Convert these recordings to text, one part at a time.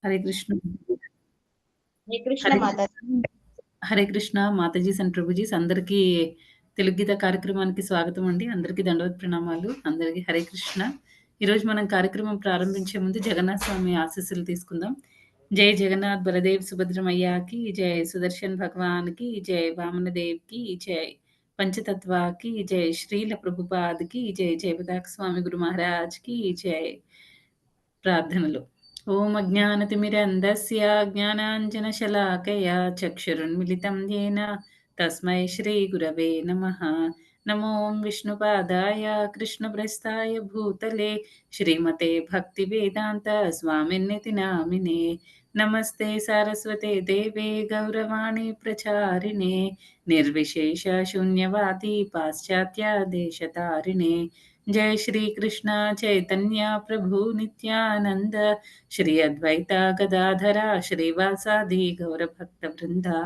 Hare Krishna. Hare Krishna Hare Mataji. Hare Krishna Matajis and prabhujis అందరికీ తెలుగు గీత కార్యక్రమానికి స్వాగతం అండి. అందరికీ దండవత్ ప్రణామాలు. అందరికీ హరే కృష్ణ. ఈరోజు మనం కార్యక్రమం ప్రారంభించే ముందు జగన్నాథ స్వామి ఆశీస్సులు తీసుకుందాం. జై జగన్నాథ్ బలదేవ్ సుభద్రమయ్యాకి జై, సుదర్శన్ భగవాన్కి జై, వామనదేవ్కి జై, పంచతత్వాకి జై, శ్రీల ప్రభుపాద్కి జై, జయపతాక స్వామి గురు మహారాజ్కి జై. ప్రార్థనలు. ఓం అజ్ఞానతిమిరంధస్య జ్ఞానాంజనశలాకయా చక్షురున్మిలితం యేన తస్మై శ్రీగురవే నమః. నమో విష్ణుపాదాయ కృష్ణప్రస్థాయ భూతలే శ్రీమతే భక్తివేదాంత స్వామిన్నితి నామినే. నమస్తే సారస్వతే దేవే గౌరవాణి ప్రచారిణే నిర్విశేష శూన్యవాది పాశ్చాత్య దేశతారిణే. जय श्री कृष्ण चैतन्य प्रभु नित्यानंद श्री अद्वैता गदाधरा श्रीवासादि गौर भक्त वृंदा.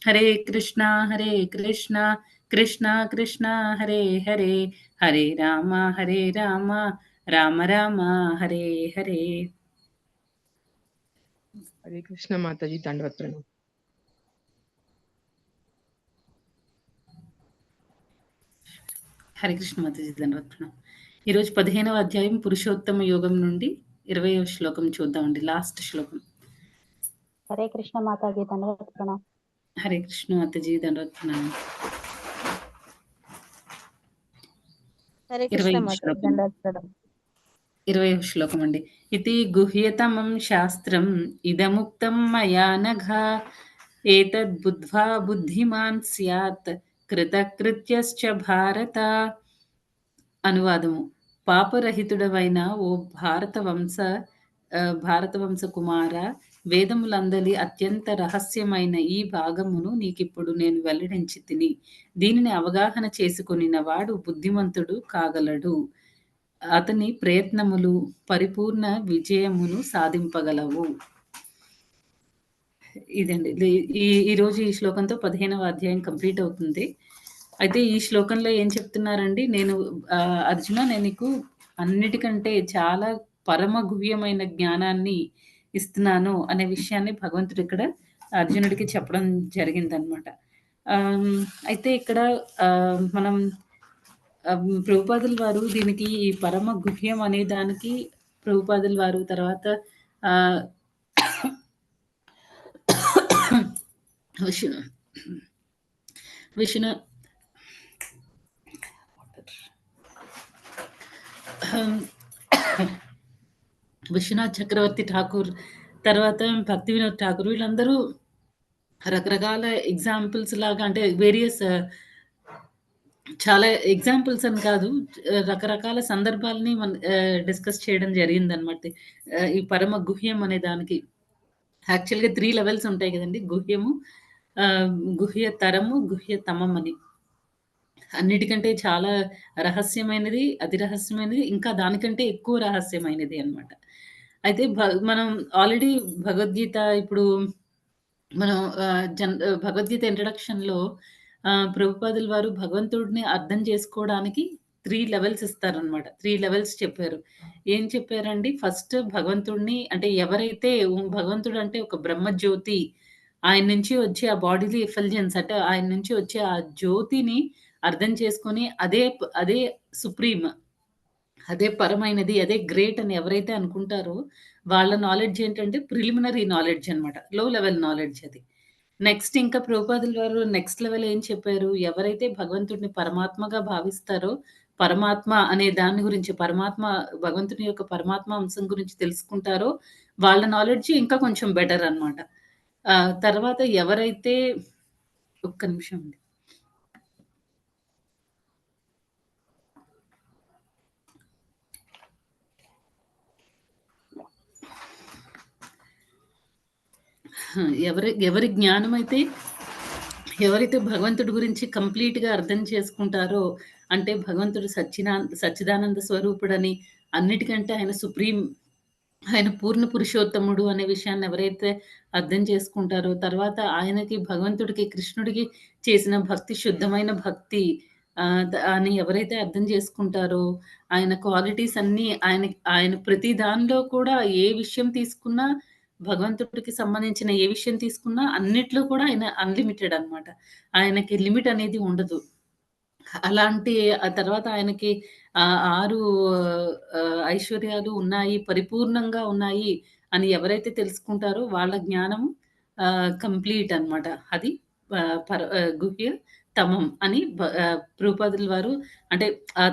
हरे कृष्णा कृष्णा कृष्णा हरे हरे, हरे राम राम राम हरे हरे. हरे कृष्ण माताजी दंडवत प्रणाम. హరే కృష్ణ మాతాజీ దండవత్ ప్రణామం. ఈరోజు 15వ అధ్యాయం పురుషోత్తమ యోగం నుండి 20వ శ్లోకం చూద్దామండి. లాస్ట్ శ్లోకం. హరే కృష్ణ మాతాజీ దండవత్ ప్రణామం. హరే కృష్ణ మాతాజీ దండవత్ ప్రణామం. హరే కృష్ణ మాతాజీ దండవత్ ప్రణామం. 20వ శ్లోకం అండి. ఇతి గుహ్యతమం శాస్త్రం ఇదముక్తం మయా నఘ ఏతద్బుద్ధ్వా బుద్ధిమాన్ స్యాత్ కృతకృత్యశ్చ భారత. అనువాదము. పాపరహితుడవైన ఓ భారతవంశ కుమార, వేదములందలి అత్యంత రహస్యమైన ఈ భాగమును నీకిప్పుడు నేను వెల్లడించి తిని, దీనిని అవగాహన చేసుకొనిన వాడు బుద్ధిమంతుడు కాగలడు. అతని ప్రయత్నములు పరిపూర్ణ విజయమును సాధింపగలవు. ఇదండి. ఈరోజు ఈ శ్లోకంతో 15వ అధ్యాయం కంప్లీట్ అవుతుంది. అయితే ఈ శ్లోకంలో ఏం చెప్తున్నారండి, అర్జున నేను నీకు అన్నిటికంటే చాలా పరమ గుహ్యమైన జ్ఞానాన్ని ఇస్తున్నాను అనే విషయాన్ని భగవంతుడు ఇక్కడ అర్జునుడికి చెప్పడం జరిగిందనమాట. అయితే ఇక్కడ మనం ప్రభుపాదుల వారు దీనికి ఈ పరమ గుహ్యం అనే దానికి ప్రభుపాదుల వారు తర్వాత విష్ణు విశ్వనాథ్ చక్రవర్తి ఠాకూర్, తర్వాత భక్తి వినోద్ ఠాకూర్, వీళ్ళందరూ రకరకాల ఎగ్జాంపుల్స్ లాగా, అంటే వేరియస్ చాలా ఎగ్జాంపుల్స్ అని కాదు, రకరకాల సందర్భాలని డిస్కస్ చేయడం జరిగిందనమాట. ఈ పరమ గుహ్యం అనే దానికి యాక్చువల్గా 3 లెవెల్స్ ఉంటాయి కదండి. గుహ్యము, గుహ్య తరము, గుహ్య తమం అని. అన్నిటికంటే చాలా రహస్యమైనది, అతి రహస్యమైనది, ఇంకా దానికంటే ఎక్కువ రహస్యమైనది అనమాట. అయితే మనం ఆల్రెడీ భగవద్గీత ఇప్పుడు మనం భగవద్గీత ఇంట్రడక్షన్‌లో ప్రభుపాదుల వారు భగవంతుడిని అర్థం చేసుకోవడానికి 3 లెవెల్స్ ఇస్తారనమాట. 3 లెవెల్స్ చెప్పారు. ఏం చెప్పారండి? ఫస్ట్ భగవంతుడిని, అంటే ఎవరైతే భగవంతుడు అంటే ఒక బ్రహ్మజ్యోతి, ఆయన నుంచి వచ్చే ఆ బాడీలీ ఎఫల్జెన్స్, అంటే ఆయన నుంచి వచ్చే ఆ జ్యోతిని అర్థం చేసుకొని అదే సుప్రీం, అదే పరమైనది, అదే గ్రేట్ అని ఎవరైతే అనుకుంటారో వాళ్ళ నాలెడ్జ్ ఏంటంటే ప్రిలిమినరీ నాలెడ్జ్ అనమాట. లో లెవెల్ నాలెడ్జ్ అది. నెక్స్ట్ ఇంకా ప్రభుపాదుల వారు నెక్స్ట్ లెవెల్ ఏం చెప్పారు? ఎవరైతే భగవంతుడిని పరమాత్మగా భావిస్తారో, పరమాత్మ అనే దాని గురించి, భగవంతుని యొక్క పరమాత్మ అంశం గురించి తెలుసుకుంటారో వాళ్ళ నాలెడ్జ్ ఇంకా కొంచెం బెటర్ అనమాట. తర్వాత ఎవరైతే ఒక్క నిమిషం అండి. ఎవరి జ్ఞానం అయితే, ఎవరైతే భగవంతుడి గురించి కంప్లీట్‌గా అర్థం చేసుకుంటారో, అంటే భగవంతుడు సచ్చిదానంద స్వరూపుడని, అన్నిటికంటే ఆయన సుప్రీం, ఆయన పూర్ణ పురుషోత్తముడు అనే విషయాన్ని ఎవరైతే అర్థం చేసుకుంటారో, తర్వాత ఆయనకి, భగవంతుడికి, కృష్ణుడికి చేసిన భక్తి శుద్ధమైన భక్తి అని ఎవరైతే అర్థం చేసుకుంటారో, ఆయన క్వాలిటీస్ అన్నీ, ఆయన ప్రతి దానిలో కూడా ఏ విషయం తీసుకున్నా భగవంతుడికి సంబంధించిన ఏ విషయం తీసుకున్నా అన్నిట్లో కూడా ఆయన అన్‌లిమిటెడ్ అన్నమాట. ఆయనకి లిమిట్ అనేది ఉండదు. అలాంటి ఆ తర్వాత ఆయనకి 6 ఐశ్వర్యాలు ఉన్నాయి, పరిపూర్ణంగా ఉన్నాయి అని ఎవరైతే తెలుసుకుంటారో వాళ్ళ జ్ఞానం కంప్లీట్ అన్నమాట. అది గుహ్య తమం అని ప్రభుపాదుల వారు అంటే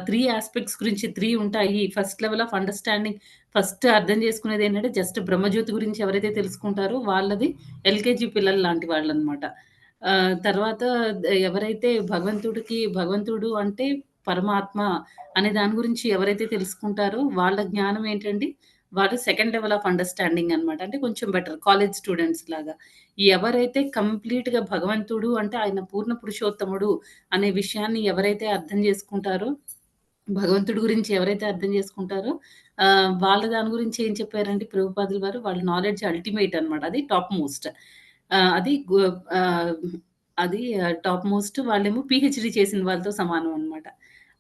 3 యాస్పెక్ట్స్ గురించి 3 ఉంటాయి. First level of understanding first అర్థం చేసుకునేదేంటంటే జస్ట్ బ్రహ్మజ్యోతి గురించి ఎవరైతే తెలుసుకుంటారో వాళ్ళది ఎల్‌కేజీ పిల్లలు లాంటి వాళ్ళనమాట. తర్వాత ఎవరైతే భగవంతుడు అంటే పరమాత్మ అనే దాని గురించి ఎవరైతే తెలుసుకుంటారో వాళ్ళ జ్ఞానం ఏంటండి, వాళ్ళు సెకండ్ లెవెల్ ఆఫ్ అండర్‌స్టాండింగ్ అన్నమాట. అంటే కొంచెం బెటర్ కాలేజ్ స్టూడెంట్స్ లాగా. ఎవరైతే కంప్లీట్‌గా భగవంతుడు అంటే ఆయన పూర్ణ పురుషోత్తముడు అనే విషయాన్ని ఎవరైతే అర్థం చేసుకుంటారో, భగవంతుడి గురించి ఎవరైతే అర్థం చేసుకుంటారో వాళ్ళ దాని గురించి ఏం చెప్పారంటే ప్రభుపాదుల వారు వాళ్ళ నాలెడ్జ్ అల్టిమేట్ అన్నమాట. అది టాప్ మోస్ట్. అది గు ఆహ్, అది టాప్ మోస్ట్ వాళ్ళేమో పీహెచ్‌డీ చేసిన వాళ్ళతో సమానం అన్నమాట.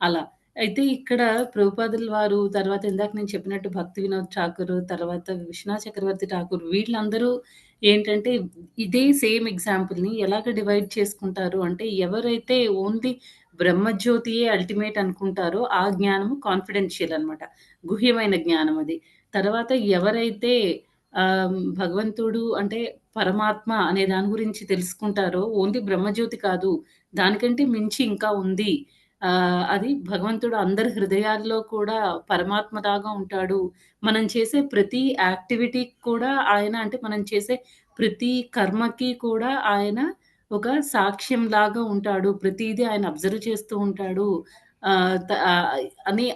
అలా. అయితే ఇక్కడ ప్రభుపాదుల వారు తర్వాత ఇందాక నేను చెప్పినట్టు భక్తి వినోద్ ఠాకూర్, తర్వాత విశ్వనాథ్ చక్రవర్తి ఠాకూర్ వీళ్ళందరూ ఏంటంటే ఇదే సేమ్ ఎగ్జాంపుల్‌ని ఎలాగ డివైడ్ చేసుకుంటారు అంటే ఎవరైతే ఓన్లీ బ్రహ్మజ్యోతియే అల్టిమేట్ అనుకుంటారో ఆ జ్ఞానము కాన్ఫిడెన్షియల్ అన్నమాట. గుహ్యమైన జ్ఞానం అది. తర్వాత ఎవరైతే భగవంతుడు అంటే పరమాత్మ అనే దాని గురించి తెలుసుకుంటారో ఓన్లీ బ్రహ్మజ్యోతి కాదు. దానికంటే మించి ఇంకా ఉంది. అది భగవంతుడు అందరి హృదయాల్లో కూడా పరమాత్మలాగా ఉంటాడు. మనం చేసే ప్రతి యాక్టివిటీకి కూడా ఆయన అంటే మనం చేసే ప్రతి కర్మకి కూడా ఆయన ఒక సాక్ష్యంలాగా ఉంటాడు. ప్రతీదీ ఆయన అబ్జర్వ్ చేస్తూ ఉంటాడు. ఆహ్, త ఆహ్,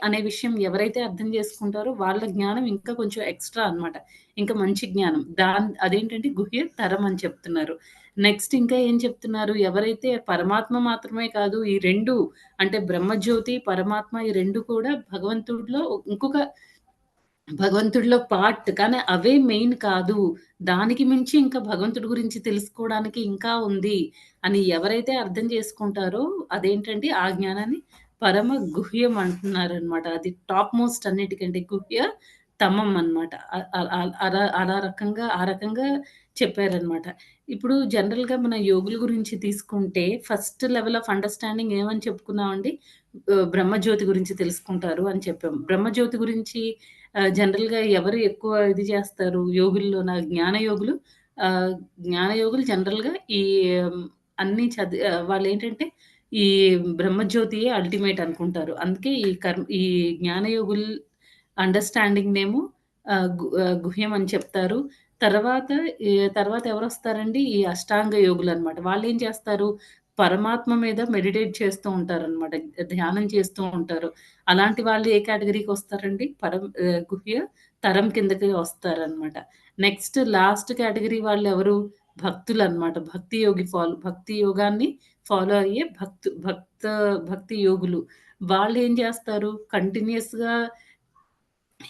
అనే విషయం ఎవరైతే అర్థం చేసుకుంటారో వాళ్ళ జ్ఞానం ఇంకా కొంచెం ఎక్స్‌ట్రా అన్నమాట. ఇంకా మంచి జ్ఞానం. అదేంటంటే గుహ్య తరం అని చెప్తున్నారు. నెక్స్ట్ ఇంకా ఏం చెప్తున్నారు? ఎవరైతే పరమాత్మ మాత్రమే కాదు ఈ 2 అంటే బ్రహ్మజ్యోతి, పరమాత్మ ఈ 2 కూడా భగవంతుడిలో పార్ట్. కానీ అవే మెయిన్ కాదు. దానికి మించి ఇంకా భగవంతుడి గురించి తెలుసుకోవడానికి ఇంకా ఉంది అని ఎవరైతే అర్థం చేసుకుంటారో అదేంటంటే ఆ జ్ఞానాన్ని పరమ గుహ్యం అంటున్నారనమాట. అది టాప్ మోస్ట్ అన్నిటికంటే గుహ్య తమం అన్నమాట. అ అ అ అలా అలా ఆ రకంగా చెప్పారనమాట. ఇప్పుడు జనరల్‌గా మన యోగుల గురించి తీసుకుంటే ఫస్ట్ లెవెల్ ఆఫ్ అండర్‌స్టాండింగ్ ఏమని చెప్పుకున్నామండి? బ్రహ్మజ్యోతి గురించి తెలుసుకుంటారు అని చెప్పాం. బ్రహ్మజ్యోతి గురించి జనరల్‌గా ఎవరు ఎక్కువ ఇది చేస్తారు యోగుల్లోన ఆహ్, జ్ఞానయోగులు జనరల్‌గా ఈ అన్నీ వాళ్ళేంటంటే ఈ బ్రహ్మజ్యోతియే అల్టిమేట్ అనుకుంటారు. అందుకే ఈ జ్ఞానయోగుల్ అండర్‌స్టాండింగ్‌నేమో గుహ్యం అని చెప్తారు. తర్వాత తర్వాత ఎవరొస్తారండి? ఈ అష్టాంగ యోగులనమాట. వాళ్ళేం చేస్తారు? పరమాత్మ మీద మెడిటేట్ చేస్తూ ఉంటారనమాట. ధ్యానం చేస్తూ ఉంటారు. అలాంటి వాళ్ళు ఏ కేటగరీకొస్తారండి? గుహ్య తరం కిందకి వస్తారనమాట. నెక్స్ట్ లాస్ట్ కేటగరీ వాళ్ళెవరు? భక్తులనమాట. భక్తి యోగాన్ని ఫాలో అయ్యే భక్తి యోగులు. వాళ్ళేం చేస్తారు? కంటిన్యూయస్‌గా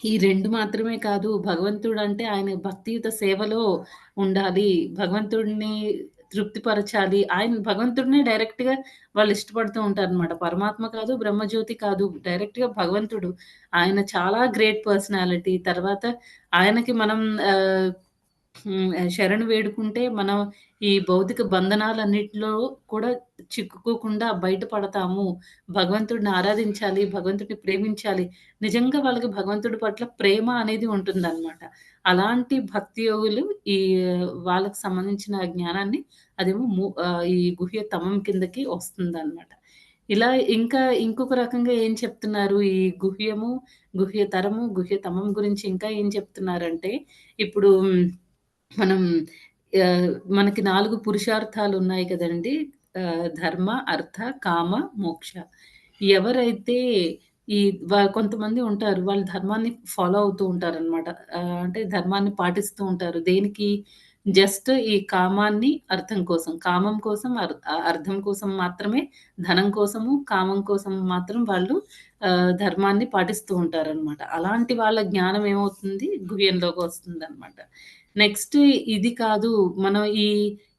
ఈ 2 మాత్రమే కాదు. భగవంతుడంటే ఆయన భక్తియుత సేవలో ఉండాలి. భగవంతుడిని తృప్తిపరచాలి. భగవంతుడినే డైరెక్ట్‌గా వాళ్ళు ఇష్టపడుతూ ఉంటారనమాట. పరమాత్మ కాదు, బ్రహ్మజ్యోతి కాదు. డైరెక్ట్‌గా భగవంతుడు. ఆయన చాలా గ్రేట్ పర్సనాలిటీ. తర్వాత ఆయనకి మనం ఆహ్, శరణు వేడుకుంటే మనం ఈ భౌతిక బంధనాలన్నిటిలో కూడా చిక్కుకోకుండా బయటపడతాము. భగవంతుడిని ఆరాధించాలి, భగవంతుడిని ప్రేమించాలి. నిజంగా వాళ్ళకి భగవంతుడి పట్ల ప్రేమ అనేది ఉంటుందనమాట. అలాంటి భక్తి యోగులు ఈ వాళ్ళకి సంబంధించిన జ్ఞానాన్ని అదేమో ఈ గుహ్య తమం కిందకి వస్తుందనమాట. ఇలా ఇంకా ఇంకొక రకంగా ఏం చెప్తున్నారు ఈ గుహ్యతరము, గుహ్యతమం గురించి ఇంకా ఏం చెప్తున్నారంటే ఇప్పుడు మనం ఆహ్, మనకి 4 పురుషార్థాలున్నాయి కదండీ! ధర్మ, అర్థ, కామ, మోక్ష. ఎవరైతే ఈ కొంతమంది ఉంటారు. వాళ్ళు ధర్మాన్ని ఫాలో అవుతూ ఉంటారనమాట. అంటే ధర్మాన్ని పాటిస్తూ ఉంటారు. దేనికి? జస్ట్ ఈ కామాన్ని అర్థం కోసం. కామం కోసం, అర్థం కోసం మాత్రమే ధనం కోసము, కామం కోసం మాత్రం వాళ్ళు ధర్మాన్ని పాటిస్తూ ఉంటారనమాట. అలాంటి వాళ్ళ జ్ఞానం ఏమవుతుంది? గుహ్యంలోకొస్తుందనమాట. నెక్స్ట్ ఇది కాదు. మనం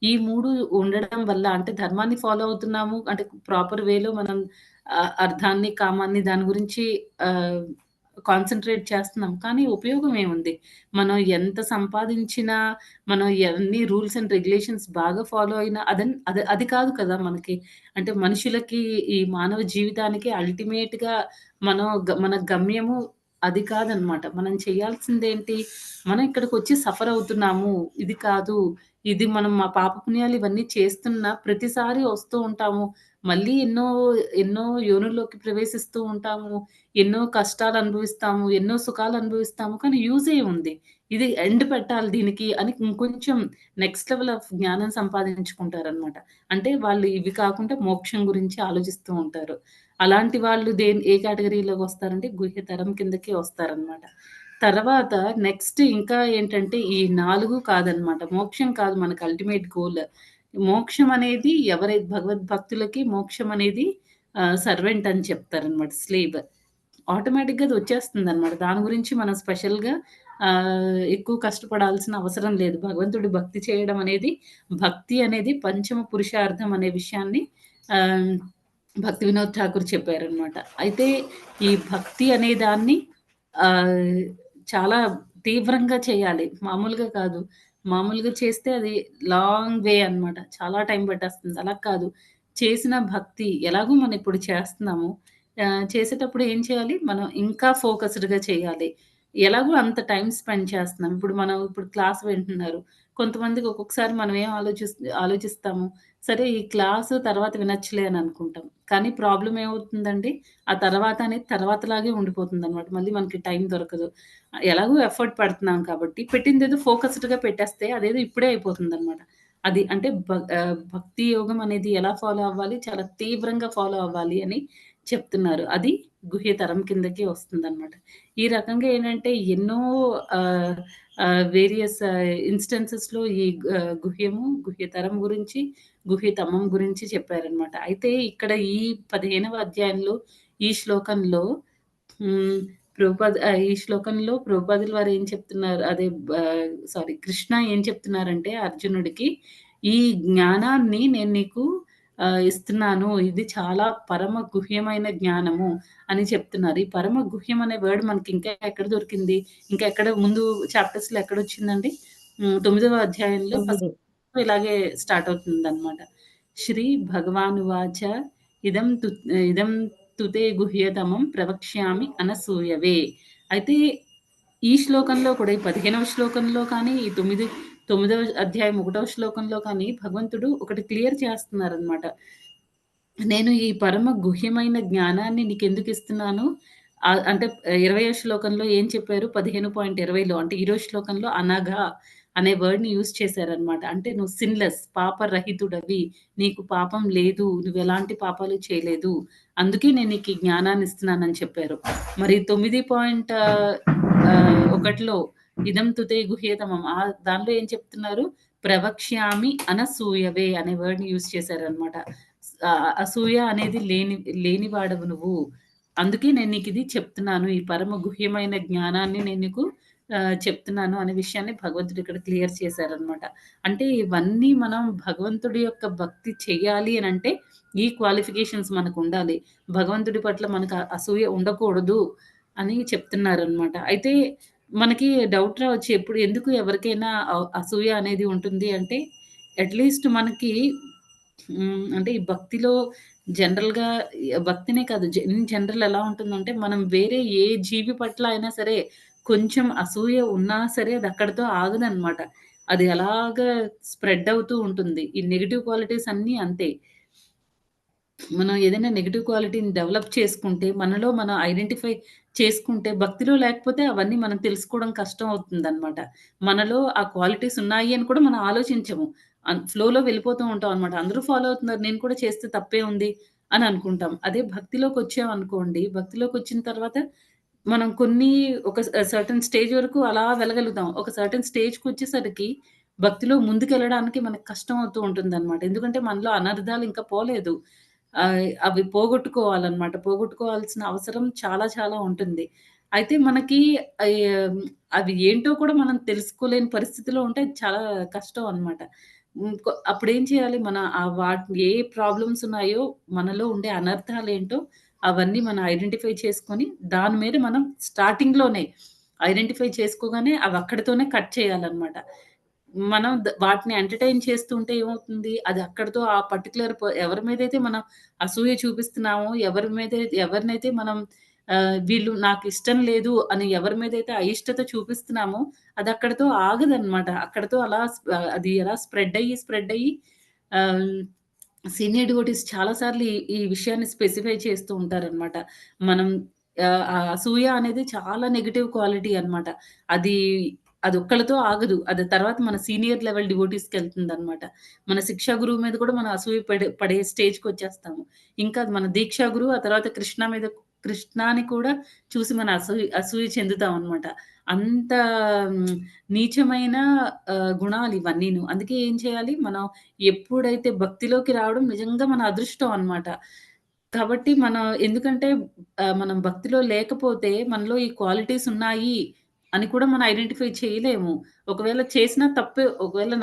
ఈ 3 ఉండడం వల్ల అంటే ధర్మాన్ని ఫాలో అవుతున్నాము. అంటే ప్రాపర్ వేలో మనం అర్థాన్ని, కామాన్ని దాని గురించి ఆహ్, కాన్సంట్రేట్ చేస్తున్నాం. కానీ ఉపయోగం ఏముంది? మనం ఎంత సంపాదించినా, మనం ఎన్ని రూల్స్ అండ్ రెగ్యులేషన్స్ బాగా ఫాలో అయినా అది కాదు కదా మనకి. అంటే మనుషులకి ఈ మానవ జీవితానికి అల్టిమేట్‌గా మన గమ్యము అది కాదనమాట. మనం చేయాల్సిందేంటి? మనం ఇక్కడికొచ్చి సఫర్ అవుతున్నాము. ఇది కాదు. ఇది మనం మా పాపపుణ్యాలు ఇవన్నీ చేస్తున్న ప్రతిసారి వస్తూ ఉంటాము. మళ్ళీ ఎన్నో యోనుల్లోకి ప్రవేశిస్తూ ఉంటాము. ఎన్నో కష్టాలు అనుభవిస్తాము. ఎన్నో సుఖాలు అనుభవిస్తాము. కానీ యూజ్ ఏముంది? ఇది ఎండ్ పెట్టాలి దీనికి అని ఇంకొంచెం నెక్స్ట్ లెవెల్ ఆఫ్ జ్ఞానం సంపాదించుకుంటారనమాట. అంటే వాళ్ళు ఇవి కాకుండా మోక్షం గురించి ఆలోచిస్తూ ఉంటారు. అలాంటి వాళ్ళు ఏ కేటగరీలోకొస్తారంటే గుహ్యతరం కిందకి వస్తారనమాట. తర్వాత నెక్స్ట్ ఇంకా ఏంటంటే ఈ 4 కాదనమాట. మోక్షం కాదు మనకు అల్టిమేట్ గోల్. మోక్షం అనేది భగవద్భక్తులకి మోక్షం అనేది సర్వెంట్ అని చెప్తారనమాట. స్లేవ్. ఆటోమేటిక్‌గా అది వచ్చేస్తుందనమాట. దాని గురించి మనం స్పెషల్‌గా ఎక్కువ కష్టపడాల్సిన అవసరం లేదు. భగవంతుడి భక్తి చేయడం అనేది భక్తి అనేది పంచమ పురుషార్థం అనే విషయాన్ని ఆహ్, భక్తి వినోద్ ఠాకూర్ చెప్పారనమాట. అయితే ఈ భక్తి అనే దాన్ని ఆహ్, చాలా తీవ్రంగా చేయాలి. మామూలుగా కాదు. మామూలుగా చేస్తే అది లాంగ్ వే అనమాట. చాలా టైం పట్టేస్తుంది. అలా కాదు. చేసిన భక్తి ఎలాగో మనం ఇప్పుడు చేస్తున్నాము. చేసేటప్పుడు ఏం చేయాలి? మనం ఇంకా ఫోకస్డ్‌గా చేయాలి. ఎలాగో అంత టైమ్ స్పెండ్ చేస్తున్నాం. ఇప్పుడు క్లాస్ వింటున్నారు. కొంతమందికి ఒక్కొక్కసారి మనం ఏం ఆలోచిస్తాము. సరే ఈ క్లాసు తర్వాత వినొచ్చులే అని అనుకుంటాం. కానీ ప్రాబ్లమ్ ఏమవుతుందండి? ఆ తర్వాత అనేది తర్వాతలాగే ఉండిపోతుందనమాట. మళ్ళీ మనకి టైం దొరకదు. ఎలాగో ఎఫర్ట్ పెడుతున్నాం కాబట్టి పెట్టిందేదో ఫోకస్డ్‌గా పెట్టేస్తే అదేదో ఇప్పుడే అయిపోతుందనమాట. అది అంటే భక్తి యోగం అనేది ఎలా ఫాలో అవ్వాలి? చాలా తీవ్రంగా ఫాలో అవ్వాలి అని చెప్తున్నారు. అది గుహ్యతరం కిందకి వస్తుందనమాట. ఈ రకంగా ఏంటంటే ఎన్నో ఆహ్, వేరియస్ ఇన్‌స్టాన్సెస్‌లో ఈ గుహ్యతరం గురించి, గుహ్యతమం గురించి చెప్పారనమాట. అయితే ఇక్కడ ఈ 15వ అధ్యాయంలో ఈ శ్లోకంలో హ్మ్. ఈ శ్లోకంలో ప్రభుపాదుల వారు ఏం చెప్తున్నారు కృష్ణ ఏం చెప్తున్నారంటే అర్జునుడికి, "ఈ జ్ఞానాన్ని నేను నీకు ఇస్తున్నాను. ఇది చాలా పరమ గుహ్యమైన జ్ఞానము" అని చెప్తున్నారు. ఈ పరమ గుహ్యం అనే వర్డ్ మనకి ఇంకా ఎక్కడ దొరికింది? ఇంకా ఎక్కడ ముందు చాప్టర్స్‌లో ఎక్కడొచ్చిందండి? 9వ అధ్యాయంలో 9. ఇలాగే స్టార్ట్ అవుతుందనమాట. శ్రీ భగవానువాచ ఇదం తు ఇదం తుతే గుహ్యతమం ప్రవక్ష్యామి అనసూయవే. అయితే ఈ శ్లోకంలో కూడా ఈ 15వ శ్లోకంలో కానీ, ఈ 9వ అధ్యాయం 1వ శ్లోకంలో కానీ భగవంతుడు ఒకటి క్లియర్ చేస్తున్నారనమాట. నేను ఈ పరమ గుహ్యమైన జ్ఞానాన్ని నీకెందుకిస్తున్నాను? అంటే 20వ శ్లోకంలో ఏం చెప్పారు? 15.20లో అంటే ఈరోజు శ్లోకంలో అనఘా అనే వర్డ్‌ని యూజ్ చేశారనమాట. అంటే నువ్వు పాపరహితుడవి. నీకు పాపం లేదు. నువ్వెలాంటి పాపాలు చేయలేదు. అందుకే నేను నీకు ఈ జ్ఞానాన్ని ఇస్తున్నానని చెప్పారు. మరి 9.1లో ఇదం తుతే గుహ్యతమం దానిలో ఏం చెప్తున్నారు? ప్రవక్ష్యామి అనసూయవే అనే వర్డ్‌ని యూజ్ చేశారనమాట. అసూయ అనేది లేనివాడవు నువ్వు. అందుకే నేను నీకిది చెప్తున్నాను. ఈ పరమ గుహ్యమైన జ్ఞానాన్ని నేను నీకు చెప్తున్నాను అనే విషయాన్ని భగవంతుడు ఇక్కడ క్లియర్ చేశారనమాట. అంటే ఇవన్నీ మనం భగవంతుడి యొక్క భక్తి చెయ్యాలి అనంటే ఈ క్వాలిఫికేషన్స్ మనకుండాలి. భగవంతుడి పట్ల మనకు అసూయ ఉండకూడదు అని చెప్తున్నారనమాట. అయితే మనకి డౌట్ రావచ్చు. ఎందుకు ఎవరికైనా అసూయ అనేది ఉంటుంది అంటే అట్‌లీస్ట్ మనకి అంటే ఈ భక్తిలో జనరల్‌గా భక్తినే కాదు. ఇన్ జనరల్ ఎలా ఉంటుందంటే, మనం వేరే ఏ జీవి పట్ల అయినా సరే, కొంచెం అసూయ ఉన్నా సరే అది అక్కడితో ఆగదనమాట. అది అలాగా స్ప్రెడ్ అవుతూ ఉంటుంది. ఈ నెగెటివ్ క్వాలిటీస్ అన్నీ అంతే. మనం ఏదైనా నెగెటివ్ క్వాలిటీని డెవలప్ చేసుకుంటే, మనలో మనం ఐడెంటిఫై చేసుకుంటే, భక్తిలో లేకపోతే అవన్నీ మనం తెలుసుకోవడం కష్టం అవుతుందనమాట. మనలో ఆ క్వాలిటీస్ ఉన్నాయి అని కూడా మనం ఆలోచించము. ఫ్లోలో వెళ్ళిపోతూ ఉంటాం అనమాట. అందరూ ఫాలో అవుతున్నారు. నేను కూడా చేస్తే తప్పే ఉంది అని అనుకుంటాం. అదే భక్తిలోకొచ్చామనుకోండి, భక్తిలోకొచ్చిన తర్వాత మనం ఒక సర్టెన్ స్టేజ్ వరకు అలా వెళ్ళగలుగుతాం. ఒక సర్టెన్ స్టేజ్‌కొచ్చేసరికి భక్తిలో ముందుకెళ్ళడానికి మనకు కష్టం అవుతూ ఉంటుందనమాట. ఎందుకంటే మనలో అనర్థాలు ఇంకా పోలేదు. అవి పోగొట్టుకోవాలనమాట. పోగొట్టుకోవాల్సిన అవసరం చాలా చాలా ఉంటుంది. అయితే మనకి ఆహ్, అవి ఏంటో కూడా మనం తెలుసుకోలేని పరిస్థితిలో ఉంటే చాలా కష్టం అనమాట. అప్పుడేం చేయాలి? మన ఏ ప్రాబ్లమ్స్ ఉన్నాయో, మనలో ఉండే అనర్థాలేంటో అవన్నీ మనం ఐడెంటిఫై చేసుకొని, దాని మీద మనం స్టార్టింగ్‌లోనే ఐడెంటిఫై చేసుకోగానే అవి అక్కడితోనే కట్ చేయాలనమాట. మనం వాటిని ఎంటర్‌టైన్ చేస్తూ ఉంటే ఏమవుతుంది, అది అక్కడితో ఆ పర్టిక్యులర్ ఎవరి మీదైతే మనం అసూయ చూపిస్తున్నామో, ఎవరినైతే మనం వీళ్ళు నాకిష్టం లేదు అని ఎవరి మీదైతే అయిష్టత చూపిస్తున్నామో, అది అక్కడితో ఆగదనమాట. అక్కడితో అది ఎలా స్ప్రెడ్ అయ్యి ఆహ్, సీనియర్ డివోటీస్ చాలా సార్లు ఈ విషయాన్ని స్పెసిఫై చేస్తూ ఉంటారనమాట. మనం ఆ అసూయ అనేది చాలా నెగెటివ్ క్వాలిటీ అనమాట. అది అదొక్కళ్ళతో ఆగదు. అది తర్వాత మన సీనియర్ లెవెల్ డివోటీస్‌కెళ్తుందనమాట. మన శిక్షా గురువు మీద కూడా మనం అసూయ పడే స్టేజ్‌కొచ్చేస్తాము. ఇంకా అది మన దీక్షా గురువు, ఆ తర్వాత కృష్ణాని కూడా చూసి మన అసూయ చెందుతామనమాట. అంత హ్మ్, నీచమైన గుణాలు ఇవన్నీను. అందుకే ఏం చేయాలి, మనం ఎప్పుడైతే భక్తిలోకి రావడం నిజంగా మన అదృష్టం అన్నమాట. కాబట్టి ఎందుకంటే మనం భక్తిలో లేకపోతే మనలో ఈ క్వాలిటీస్ ఉన్నాయి అని కూడా మనం ఐడెంటిఫై చేయలేము. ఒకవేళ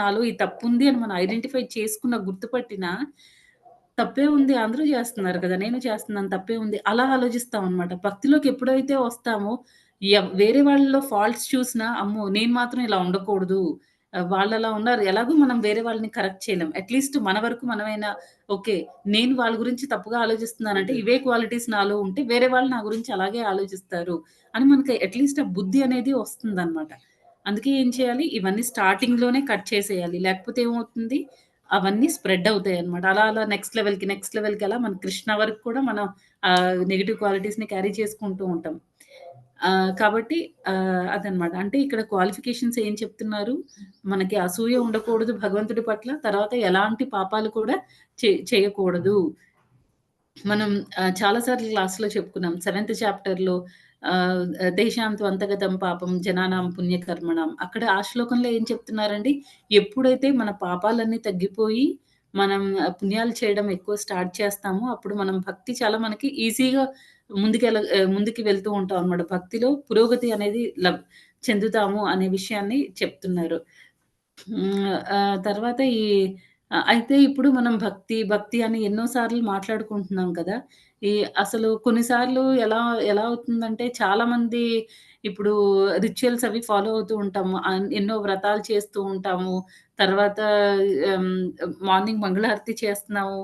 నాలో ఈ తప్పుంది అని మనం ఐడెంటిఫై చేసుకున్న, గుర్తుపట్టినా తప్పే ఉంది. అందరూ చేస్తున్నారు కదా! నేను చేస్తున్నాను తప్పే ఉంది. అలా ఆలోచిస్తామనమాట. భక్తిలోకి ఎప్పుడైతే వస్తామో, వేరే వాళ్ళలో ఫాల్ట్స్ చూసినా, అమ్మో! నేను మాత్రం ఇలా ఉండకూడదు. వాళ్ళలా ఉన్నారు. ఎలాగో మనం వేరే వాళ్ళని కరెక్ట్ చేయలేం. అట్‌లీస్ట్ మన వరకు మనమైనా ఓకే. నేను వాళ్ళ గురించి తప్పుగా ఆలోచిస్తున్నానంటే, ఇవే క్వాలిటీస్ నాలో ఉంటే, వేరే వాళ్ళు నా గురించి అలాగే ఆలోచిస్తారు అని మనకి అట్‌లీస్ట్ ఆ బుద్ధి అనేది వస్తుందనమాట. అందుకే ఏం చేయాలి, ఇవన్నీ స్టార్టింగ్‌లోనే కట్ చేసేయాలి. లేకపోతే ఏమవుతుంది, అవన్నీ స్ప్రెడ్ అవుతాయన్నమాట. అలా నెక్స్ట్ లెవెల్‌కి అలా మన కృష్ణ వరకు కూడా మనం నెగెటివ్ క్వాలిటీస్‌ని క్యారీ చేసుకుంటూ ఉంటాం. కాబట్టి అదనమాట. అంటే ఇక్కడ క్వాలిఫికేషన్స్ ఏం చెప్తున్నారు, మనకి అసూయ ఉండకూడదు భగవంతుడి పట్ల. తర్వాత ఎలాంటి పాపాలు కూడా చేయకూడదు. మనం చాలా సార్లు క్లాస్‌లో చెప్పుకున్నాం. సెవెంత్ చాప్టర్‌లో ఆహ్, "దేశాంతు అంతగతం పాపం జనానాం పుణ్యకర్మణాం." అక్కడ ఆ శ్లోకంలో ఏం చెప్తున్నారండి, ఎప్పుడైతే మన పాపాలన్నీ తగ్గిపోయి, మనం పుణ్యాలు చేయడం ఎక్కువ స్టార్ట్ చేస్తామో, అప్పుడు మనం భక్తి చాలా మనకి ఈజీగా ముందుకి వెళ్తూ ఉంటాం అన్నమాట. భక్తిలో పురోగతి అనేది చెందుతాము అనే విషయాన్ని చెప్తున్నారు. తర్వాత అయితే ఇప్పుడు మనం భక్తి అని ఎన్నో సార్లు మాట్లాడుకుంటున్నాం కదా! ఈ అసలు కొన్నిసార్లు ఎలా అవుతుందంటే చాలామంది ఇప్పుడు రిచువల్స్ అవి ఫాలో అవుతూ ఉంటాము. ఎన్నో వ్రతాలు చేస్తూ ఉంటాము. తర్వాత ఆహ్, మార్నింగ్ మంగళహారతి చేస్తున్నాము.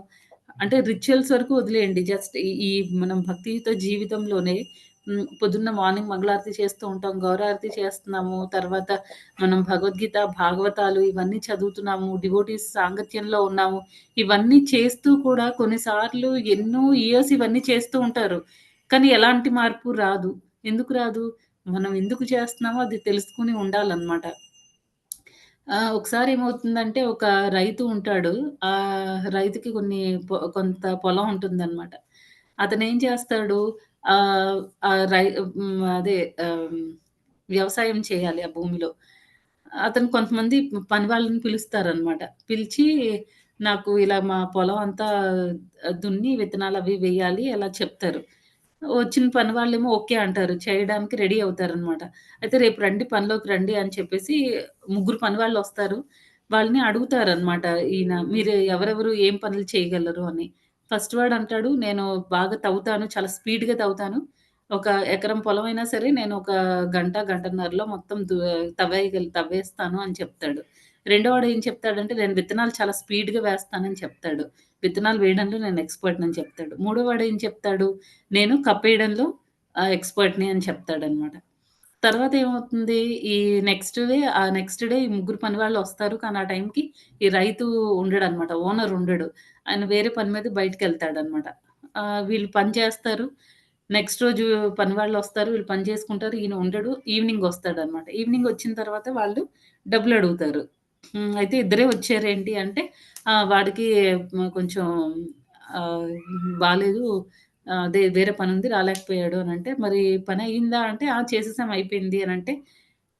అంటే రిచువల్స్ వరకు వదిలేయండి. జస్ట్ ఈ ఈ మనం భక్తియుత జీవితంలోనే పొద్దున్న మార్నింగ్ మంగళారతి చేస్తూ ఉంటాం. గౌరారతి చేస్తున్నాము. తర్వాత మనం భగవద్గీత, భాగవతాలు ఇవన్నీ చదువుతున్నాము. డివోటీస్ సాంగత్యంలో ఉన్నాము. ఇవన్నీ చేస్తూ కూడా కొన్నిసార్లు ఎన్నో ఇయర్స్ ఇవన్నీ చేస్తూ ఉంటారు. కానీ ఎలాంటి మార్పు రాదు. ఎందుకు రాదు? మనం ఎందుకు చేస్తున్నామో అది తెలుసుకొని ఉండాలన్నమాట. ఒకసారి ఏమవుతుందంటే ఒక రైతు ఉంటాడు. రైతుకి కొంత పొలం ఉంటుందన్నమాట. అతనేం చేస్తాడు, ఆహ్, ఆహ్, రై అదే ఆహ్, వ్యవసాయం చేయాలి ఆ భూమిలో. అతను కొంతమంది పని వాళ్ళని పిలుస్తారనమాట. పిలిచి, "నాకు ఇలా మా పొలం అంతా దున్ని విత్తనాలవి వేయాలి" అలా చెప్తారు. వచ్చిన పని వాళ్ళేమో ఓకే అంటారు. చేయడానికి రెడీ అవుతారనమాట. అయితే "రేపు రండి, పనిలోకి రండి" అని చెప్పేసి ముగ్గురు పనివాళ్ళొస్తారు. వాళ్ళని అడుగుతారనమాట. "మీరు ఎవరెవరు ఏం పనులు చేయగలరు" అని. ఫస్ట్ వాడంటాడు, "నేను బాగా తవ్వుతాను. చాలా స్పీడ్‌గా తవ్వుతాను. ఒక ఎకరం పొలమైనా సరే నేను ఒక గంట, గంటన్నరలో మొత్తం తవ్వేస్తాను" అని చెప్తాడు. రెండోవాడు ఏం చెప్తాడంటే, "నేను విత్తనాలు చాలా స్పీడ్‌గా వేస్తానని" చెప్తాడు. విత్తనాలు వేయడంలో నేను ఎక్స్‌పర్ట్‌నని చెప్తాడు. మూడోవాడు ఏం చెప్తాడు, "నేను కప్పేయడంలో ఎక్స్‌పర్ట్‌ని" అని చెప్తాడనమాట. తర్వాత ఏమవుతుంది, ఈ నెక్స్ట్ డే ఈ ముగ్గురు పనివాళ్ళొస్తారు. కానీ ఆ టైంకి ఈ రైతు ఉండడనమాట. ఓనర్ ఉండడు. ఆయన వేరే పని మీద బయటికెళ్తాడనమాట. వీళ్ళు పని చేస్తారు. నెక్స్ట్ రోజు పనివాళ్ళొస్తారు. వీళ్ళు పని చేసుకుంటారు. ఈయన ఉండడు. ఈవినింగొస్తాడనమాట. ఈవినింగొచ్చిన తర్వాత వాళ్ళు డబ్బులడుగుతారు. అయితే ఇద్దరే వచ్చారేంటి అంటే, వాడికి కొంచెం ఆహ్, బాలేదు. అదే వేరే పనుంది రాలేకపోయాడు అనంటే, మరి పనయిందా అంటే, ఆ! చేసేసాం అయిపోయింది అనంటే,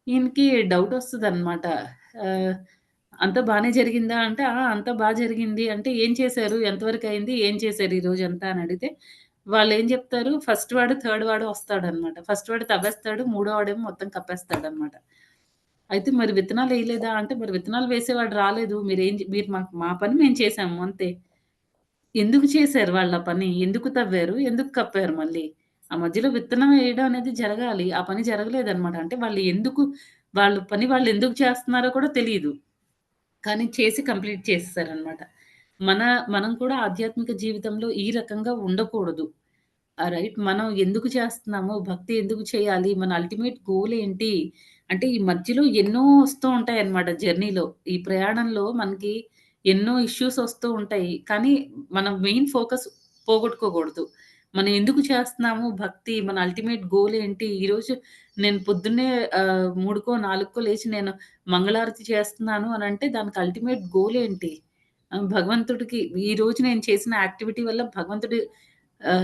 ఈయనకి డౌటొస్తదనమాట. ఆహ్, అంతా బానే జరిగిందా అంటే, ఆ! అంతా బా జరిగింది. అంటే, ఏం చేశారు? ఎంతవరకయింది? ఏం చేశారు ఈ రోజంతా అని అడిగితే, వాళ్ళేం జెప్తారు, ఫస్ట్ వాడు, థర్డ్ వాడు వస్తాడనమాట. ఫస్ట్ వాడు తవ్వేస్తాడు. మూడో వాడేమో మొత్తం కప్పేస్తాడనమాట. అయితే మరి విత్తనాలెయలేదా అంటే, మరి విత్తనాలు వేసేవాడు రాలేదు. మీరు మా పని మేము చేసాము అంతే. ఎందుకు చేశారు వాళ్ళా పని? ఎందుకు తవ్వారు? ఎందుకు కప్పారు మళ్ళీ? ఆ మధ్యలో విత్తనం వేయడం అనేది జరగాలి. ఆ పని జరగలేదనమాట. అంటే వాళ్ళు పని వాళ్ళెందుకు చేస్తున్నారో కూడా తెలీదు. కానీ చేసి కంప్లీట్ చేసేసారనమాట. మన మనం కూడా ఆధ్యాత్మిక జీవితంలో ఈ రకంగా ఉండకూడదు. రైట్. మనం ఎందుకు చేస్తున్నాము? భక్తి ఎందుకు చేయాలి? మన అల్టిమేట్ గోల్ ఏంటి? అంటే ఈ మధ్యలో ఎన్నో వస్తూ ఉంటాయన్నమాట జర్నీలో. ఈ ప్రయాణంలో మనకి ఎన్నో ఇష్యూస్ వస్తూ ఉంటాయి. కానీ మనం మెయిన్ ఫోకస్ పోగొట్టుకోకూడదు. మనం ఎందుకు చేస్తున్నాము భక్తి? మన అల్టిమేట్ గోల్ ఏంటి? ఈరోజు నేను పొద్దున్నే 3కో, 4కో లేచి నేను మంగళారతి చేస్తున్నాను అనంటే దానికి అల్టిమేట్ గోల్ ఏంటి? భగవంతుడికి ఈరోజు నేను చేసిన యాక్టివిటీ వల్ల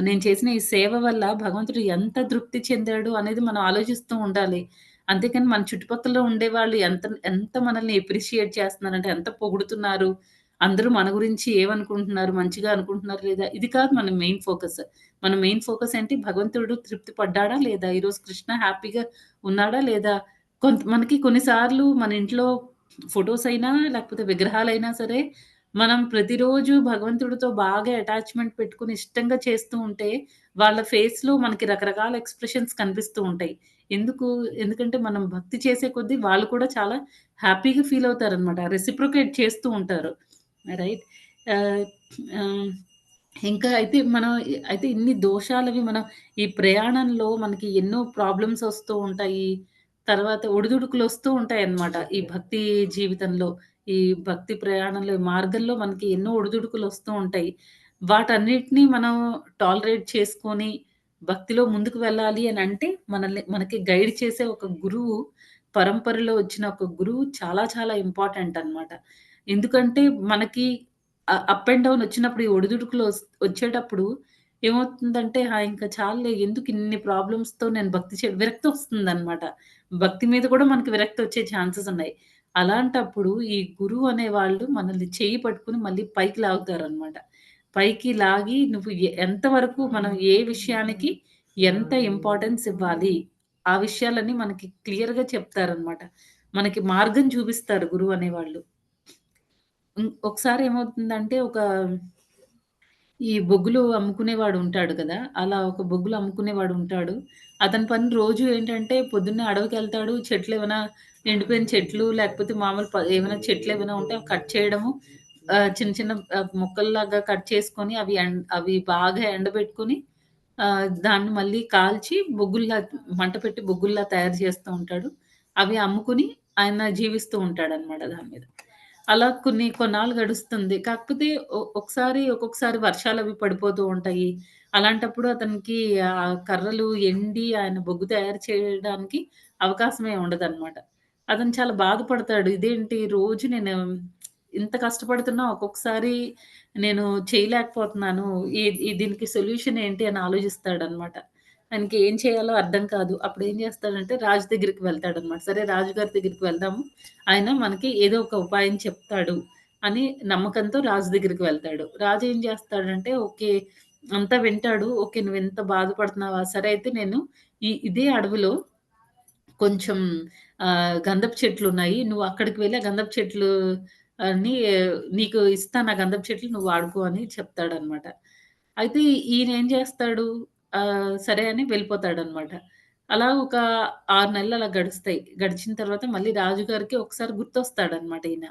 నేను చేసిన ఈ సేవ వల్ల భగవంతుడు ఎంత తృప్తి చెందాడు అనేది మనం ఆలోచిస్తూ ఉండాలి. అంతేకాని మన చుట్టుపక్కల ఉండేవాళ్ళు ఎంత ఎంత మనల్ని అప్రిషియేట్ చేస్తున్నారంటే, ఎంత పొగుడుతున్నారు, అందరూ మన గురించి ఏమనుకుంటున్నారు, మంచిగా అనుకుంటున్నారా లేదా? ఇది కాదు మన మెయిన్ ఫోకస్. మన మెయిన్ ఫోకస్ ఏంటి? భగవంతుడు తృప్తి పడ్డాడా లేదా? ఈరోజు కృష్ణ హ్యాపీగా ఉన్నాడా లేదా? మనకి కొన్ని సార్లు మన ఇంట్లో ఫోటోస్ అయినా, లేకపోతే విగ్రహాలైనా సరే, మనం ప్రతిరోజు భగవంతుడితో బాగా అటాచ్‌మెంట్ పెట్టుకొని ఇష్టంగా చేస్తూ ఉంటే, వాళ్ళ ఫేస్‌లో మనకి రకరకాల ఎక్స్‌ప్రెషన్స్ కనిపిస్తూ ఉంటాయి. ఎందుకంటే మనం భక్తి చేసే కొద్దీ వాళ్ళు కూడా చాలా హ్యాపీగా ఫీల్ అవుతారనమాట. రెసిప్రొకేట్ చేస్తూ ఉంటారు. రైట్. ఆహ్, ఆహ్, ఇంకా అయితే ఇన్ని దోషాలవి మనం ఈ ప్రయాణంలో మనకి ఎన్నో ప్రాబ్లమ్స్ ఒస్తూ ఉంటాయి. తర్వాత ఒడిదుడుకులొస్తూ ఉంటాయన్నమాట. ఈ భక్తి జీవితంలో, ఈ భక్తి ప్రయాణంలో, ఈ మార్గంలో మనకి ఎన్నో ఒడిదుడుకులొస్తూ ఉంటాయి. వాటన్నిటిని మనం టాలరేట్ చేసుకొని, భక్తిలో ముందుకు వెళ్ళాలి అనంటే, మనకి గైడ్ చేసే ఒక గురువు, పరంపరలో వచ్చిన ఒక గురువు చాలా చాలా ఇంపార్టెంట్ అన్నమాట. ఎందుకంటే మనకి అప్ అండ్ డౌన్ వచ్చినప్పుడు ఈ ఒడిదుడుకులు వచ్చేటప్పుడు ఏమవుతుందంటే, ఇంక చాలులే ఎందుకు ఇన్ని ప్రాబ్లమ్స్‌తో నేను విరక్తొస్తుందనమాట. భక్తి మీద కూడా మనకి విరక్తొచ్చే ఛాన్సెస్ ఉన్నాయి. అలాంటప్పుడు ఈ గురువు అనేవాళ్ళు మనల్ని చెయ్యి పట్టుకొని మళ్ళీ పైకి లాగుతారనమాట. పైకి లాగి నువ్వు ఎంత వరకు మనం ఏ విషయానికి ఎంత ఇంపార్టెన్స్ ఇవ్వాలి, ఆ విషయాలన్నీ మనకి క్లియర్‌గా చెప్తారనమాట. మనకి మార్గం చూపిస్తారు గురువు అనేవాళ్ళు. ఒకసారి ఏమవుతుందంటే ఈ బొగ్గులు అమ్ముకునేవాడు ఉంటాడు కదా! అలా ఒక బొగ్గులు అమ్ముకునేవాడు ఉంటాడు. అతని పని రోజు ఏంటంటే పొద్దున్నే అడవికెళ్తాడు. ఎండిపోయిన చెట్లు లేకపోతే మామూలు ఏమైనా చెట్లేమైనా ఉంటే అవి కట్ చేయడము. చిన్న చిన్న ముక్కల్లాగా కట్ చేసుకొని అవి బాగా ఎండబెట్టుకొని దాన్ని మళ్ళీ కాల్చి మంట పెట్టి బొగ్గుల్లా తయారు చేస్తూ ఉంటాడు. అవి అమ్ముకొని ఆయన జీవిస్తూ ఉంటాడనమాట దాని మీద. అలా కొన్నాళ్ళు గడుస్తుంది. కాకపోతే ఒక్కొక్కసారి వర్షాలవి పడిపోతూ ఉంటాయి. అలాంటప్పుడు అతనికి కర్రలు ఎండి ఆయన బొగ్గు తయారు చేయడానికి అవకాశమే ఉండదనమాట. అతను చాలా బాధపడతాడు. ఇదేంటి రోజు నేను ఇంత కష్టపడుతున్నా ఒక్కొక్కసారి నేను చేయలేకపోతున్నాను. దీనికి సొల్యూషన్ ఏంటి అని ఆలోచిస్తాడనమాట. ఆయనకి ఏం చేయాలో అర్థం కాదు. అప్పుడేం చేస్తాడంటే రాజు దగ్గరికి వెళ్తాడనమాట. సరే రాజుగారి దగ్గరికి వెళ్దాము. ఆయన మనకి ఏదో ఒక ఉపాయం చెప్తాడు అని నమ్మకంతో రాజు దగ్గరికి వెళ్తాడు. రాజు ఏం చేస్తాడంటే, ఓకే. అంతా వింటాడు. ఓకే. నువ్వింత బాధపడుతున్నావా? సరే అయితే నేను ఇదే అడవిలో కొంచెం గంధపు చెట్లున్నాయి. నువ్వు అక్కడికి వెళ్లి ఆ గంధపు చెట్లు అన్ని నీకు ఇస్తాను ఆ గంధపు చెట్లు నువ్వు వాడుకో అని చెప్తాడనమాట. అయితే ఈయనేం చేస్తాడు, సరే అని వెళ్ళిపోతాడనమాట. అలా ఒక 6 నెలలు అలా గడుస్తాయి. గడిచిన తర్వాత మళ్ళీ రాజుగారికి ఒకసారి గుర్తొస్తాడనమాట ఈయన.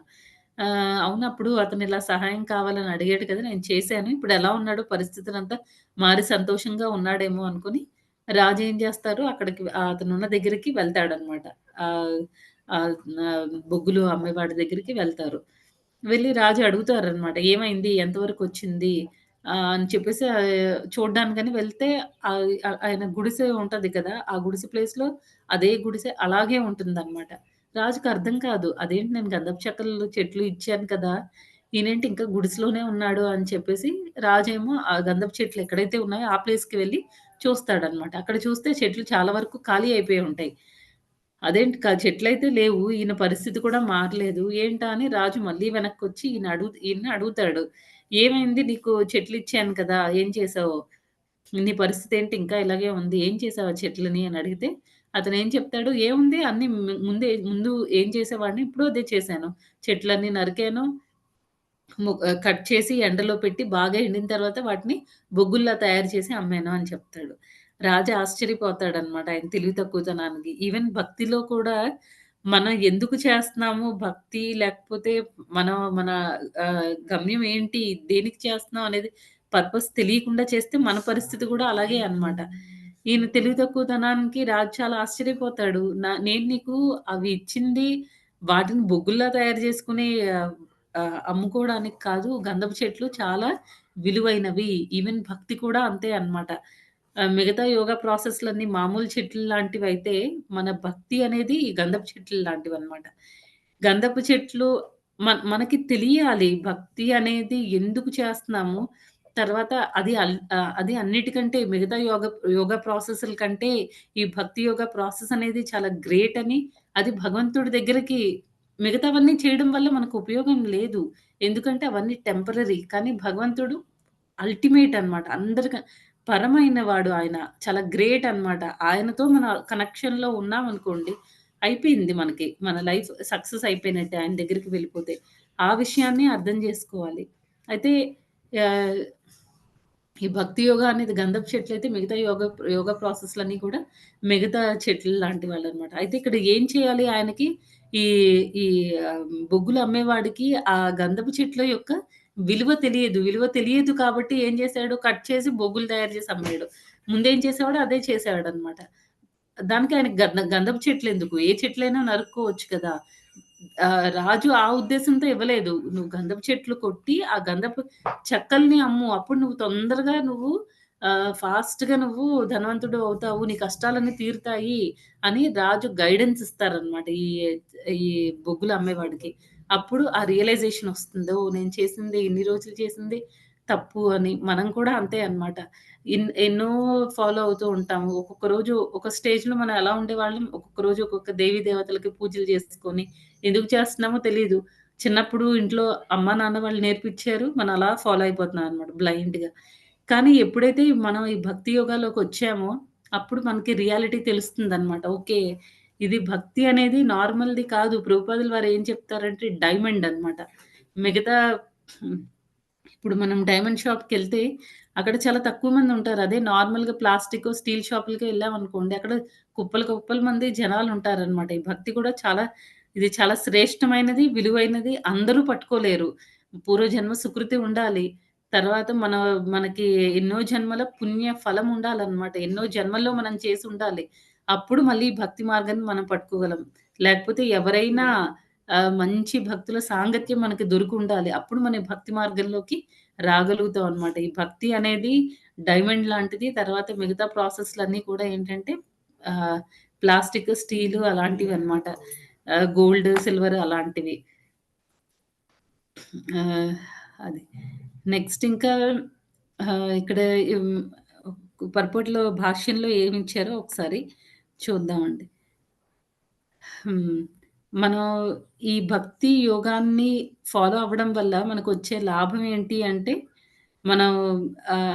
అవును అప్పుడు అతను ఇలా సహాయం కావాలని అడిగాడు కదా! నేను చేశాను. ఇప్పుడెలా ఉన్నాడో పరిస్థితులంతా మారి సంతోషంగా ఉన్నాడేమో అనుకోని రాజు ఏం చేస్తారు అతనున్న దగ్గరికి వెళ్తాడనమాట. ఆహ్, ఆహ్, బొగ్గులు అమ్మేవాడి దగ్గరికి వెళ్తారు. వెళ్లి రాజు అడుగుతారనమాట. "ఏమైంది? ఎంతవరకొచ్చింది?" అని చెప్పేసి చూడ్డానికని వెళ్తే ఆయన గుడిసె ఉంటది కదా! ఆ గుడిసె ప్లేస్‌లో అదే గుడిసె అలాగే ఉంటుందనమాట. రాజుకి అర్థం కాదు. అదేంటి నేను గంధపు చెట్లు ఇచ్చాను కదా! ఈయనేంటి ఇంకా గుడిసెలోనే ఉన్నాడు అని చెప్పేసి రాజేమో ఆ గంధపు చెట్లు ఎక్కడైతే ఉన్నాయో ఆ ప్లేస్‌కి వెళ్లి చూస్తాడనమాట. అక్కడ చూస్తే చెట్లు చాలా వరకు ఖాళీ అయిపోయి ఉంటాయి. అదేంటి చెట్లయితే లేవు. ఈయన పరిస్థితి కూడా మారలేదు. ఏంటా అని రాజు మళ్ళీ వెనక్కొచ్చి ఈయన్ని అడుగుతాడు. "ఏమైంది నీకు చెట్లిచ్చాను కదా! ఏం చేశావు? నీ పరిస్థితేంటి ఇంకా ఇలాగే ఉంది. ఏం చేశావు ఆ చెట్లని?" అని అడిగితే అతనేం చెప్తాడు, "ఏముంది అన్నీ ముందు ఏం చేసేవాడిని ఇప్పుడు అదే చేశాను. చెట్లన్నీ నరికాను. కట్ చేసి ఎండలో పెట్టి బాగా ఎండిన తర్వాత వాటిని బొగ్గుల్లా తయారు చేసి అమ్మాను అని చెప్తాడు. రాజు ఆశ్చర్యపోతాడనమాట ఆయన తెలివి తక్కువతనానికి. ఈవెన్ భక్తిలో కూడా మనం ఎందుకు చేస్తున్నాము భక్తి లేకపోతే మన గమ్యం ఏంటి? దేనికి చేస్తున్నాం అనేది పర్పస్ తెలియకుండా చేస్తే మన పరిస్థితి కూడా అలాగే అన్నమాట. ఈయన తెలివి తక్కువతనానికి రాజు చాలా ఆశ్చర్యపోతాడు. నేను నీకు అవి ఇచ్చింది వాటిని బొగ్గుల్లా తయారు చేసుకుని అమ్ముకోవడానికి కాదు. గంధపు చెట్లు చాలా విలువైనవి. ఈవెన్ భక్తి కూడా అంతే అన్నమాట. మిగతా యోగా ప్రాసెస్‌లన్నీ మామూలు చెట్లు లాంటివైతే, మన భక్తి అనేది గంధపు చెట్లు లాంటివన్నమాట. గంధపు చెట్లు మనకి తెలియాలి. భక్తి అనేది ఎందుకు చేస్తున్నాము? తర్వాత అది అన్నిటికంటే మిగతా యోగా ప్రాసెస్‌ల కంటే ఈ భక్తి యోగా ప్రాసెస్ అనేది చాలా గ్రేట్ అని, అది భగవంతుడి దగ్గరికి మిగతావన్నీ చేయడం వల్ల మనకు ఉపయోగం లేదు. ఎందుకంటే అవన్నీ టెంపరరీ. కానీ భగవంతుడు అల్టిమేట్ అన్నమాట. పరమైన వాడు ఆయన. చాలా గ్రేట్ అన్నమాట. ఆయనతో మన కనెక్షన్‌లో ఉన్నామనుకోండి, అయిపోయింది మనకి. మన లైఫ్ సక్సెస్ అయిపోయినట్టే ఆయన దగ్గరికి వెళ్ళిపోతే. ఆ విషయాన్ని అర్థం జేసుకోవాలి. అయితే ఆహ్, ఈ భక్తి యోగా అనేది గంధపు చెట్లయితే మిగతా యోగా ప్రాసెస్‌లన్నీ కూడా మిగతా చెట్లు లాంటి వాళ్ళనమాట. అయితే ఇక్కడ ఏం చేయాలి ఆయనకి ఈ ఈ బొగ్గులు అమ్మేవాడికి ఆ గంధపు చెట్ల యొక్క విలువ తెలియదు. విలువ తెలియదు కాబట్టి ఏం చేశాడు కట్ చేసి బొగ్గులు తయారు చేసి అమ్మాడు. ముందేం చేసేవాడో అదే చేసేవాడనమాట. దానికి ఆయనకి గంధపు చెట్లెందుకు? ఏ చెట్లైనా నరుక్కోవచ్చు కదా! రాజు ఆ ఉద్దేశంతో ఇవ్వలేదు. నువ్వు గంధపు చెట్లు కొట్టి, ఆ గంధపు చెక్కల్ని అమ్ము. అప్పుడు నువ్వు తొందరగా ఫాస్ట్‌గా నువ్వు ధనవంతుడు అవుతావు. నీ కష్టాలన్నీ తీరుతాయి అని రాజు గైడెన్స్ ఇస్తారనమాట. ఈ బొగ్గులు అమ్మేవాడికి. అప్పుడు ఆ రియలైజేషన్ వస్తుంది. ఓహ్! నేను చేసింది ఇన్ని రోజులు చేసింది తప్పు అని. మనం కూడా అంతే అన్నమాట. ఎన్నో ఫాలో అవుతూ ఉంటాము. ఒక్కొక్క రోజు ఒక స్టేజ్‌లో మనం ఎలా ఉండేవాళ్ళం, ఒక్కొక్క రోజు ఒక్కొక్క దేవీ దేవతలకి పూజలు చేసుకొని, ఎందుకు చేస్తున్నామో తెలీదు. చిన్నప్పుడు ఇంట్లో అమ్మా, నాన్న వాళ్ళు నేర్పిచ్చారు. మనం అలా ఫాలో అయిపోతున్నాం అన్నమాట బ్లైండ్‌గా. కానీ ఎప్పుడైతే మనం ఈ భక్తి యోగాలోకొచ్చామో, అప్పుడు మనకి రియాలిటీ తెలుస్తుందన్నమాట. ఓకే. ఇది భక్తి అనేది నార్మల్‌ది కాదు. ప్రభుపాదుల వారు ఏం చెప్తారంటే డైమండ్ అన్నమాట. మిగతా హ్మ్. ఇప్పుడు మనం డైమండ్ షాప్‌కెళ్తే అక్కడ చాలా తక్కువ మందుంటారు. అదే నార్మల్‌గా ప్లాస్టికో, స్టీల్ షాపులకో ఎళ్ళామనుకోండి అక్కడ కుప్పలు కుప్పల మంది జనాలుంటారనమాట. ఈ భక్తి కూడా ఇది చాలా శ్రేష్టమైనది, విలువైనది. అందరూ పట్టుకోలేరు. పూర్వజన్మ సుకృతి ఉండాలి. తర్వాత మనకి ఎన్నో జన్మల పుణ్య ఫలం ఉండాలనమాట. ఎన్నో జన్మల్లో మనం చేసుండాలి. అప్పుడు మళ్ళీ ఈ భక్తి మార్గాన్ని మనం పట్టుకోగలం. లేకపోతే ఎవరైనా మంచి భక్తుల సాంగత్యం మనకి దొరికుండాలి. అప్పుడు మనం ఈ భక్తి మార్గంలోకి రాగలుగుతాం అనమాట. ఈ భక్తి అనేది డైమండ్ లాంటిది. తర్వాత మిగతా ప్రాసెస్‌లన్నీ కూడా ఏంటంటే ఆహ్, ప్లాస్టిక్, స్టీలు అలాంటివన్నమాట. గోల్డ్, సిల్వర్ అలాంటివి. ఆహ్, అది. నెక్స్ట్ ఇంకా ఇక్కడ హ్మ్, పర్పట్లో భాష్యంలో ఏమిచ్చారో ఒకసారి చూద్దామండి. హ్మ్. మనం ఈ భక్తి యోగాన్ని ఫాలో అవ్వడం వల్ల మనకొచ్చే లాభం ఏంటి అంటే, మనం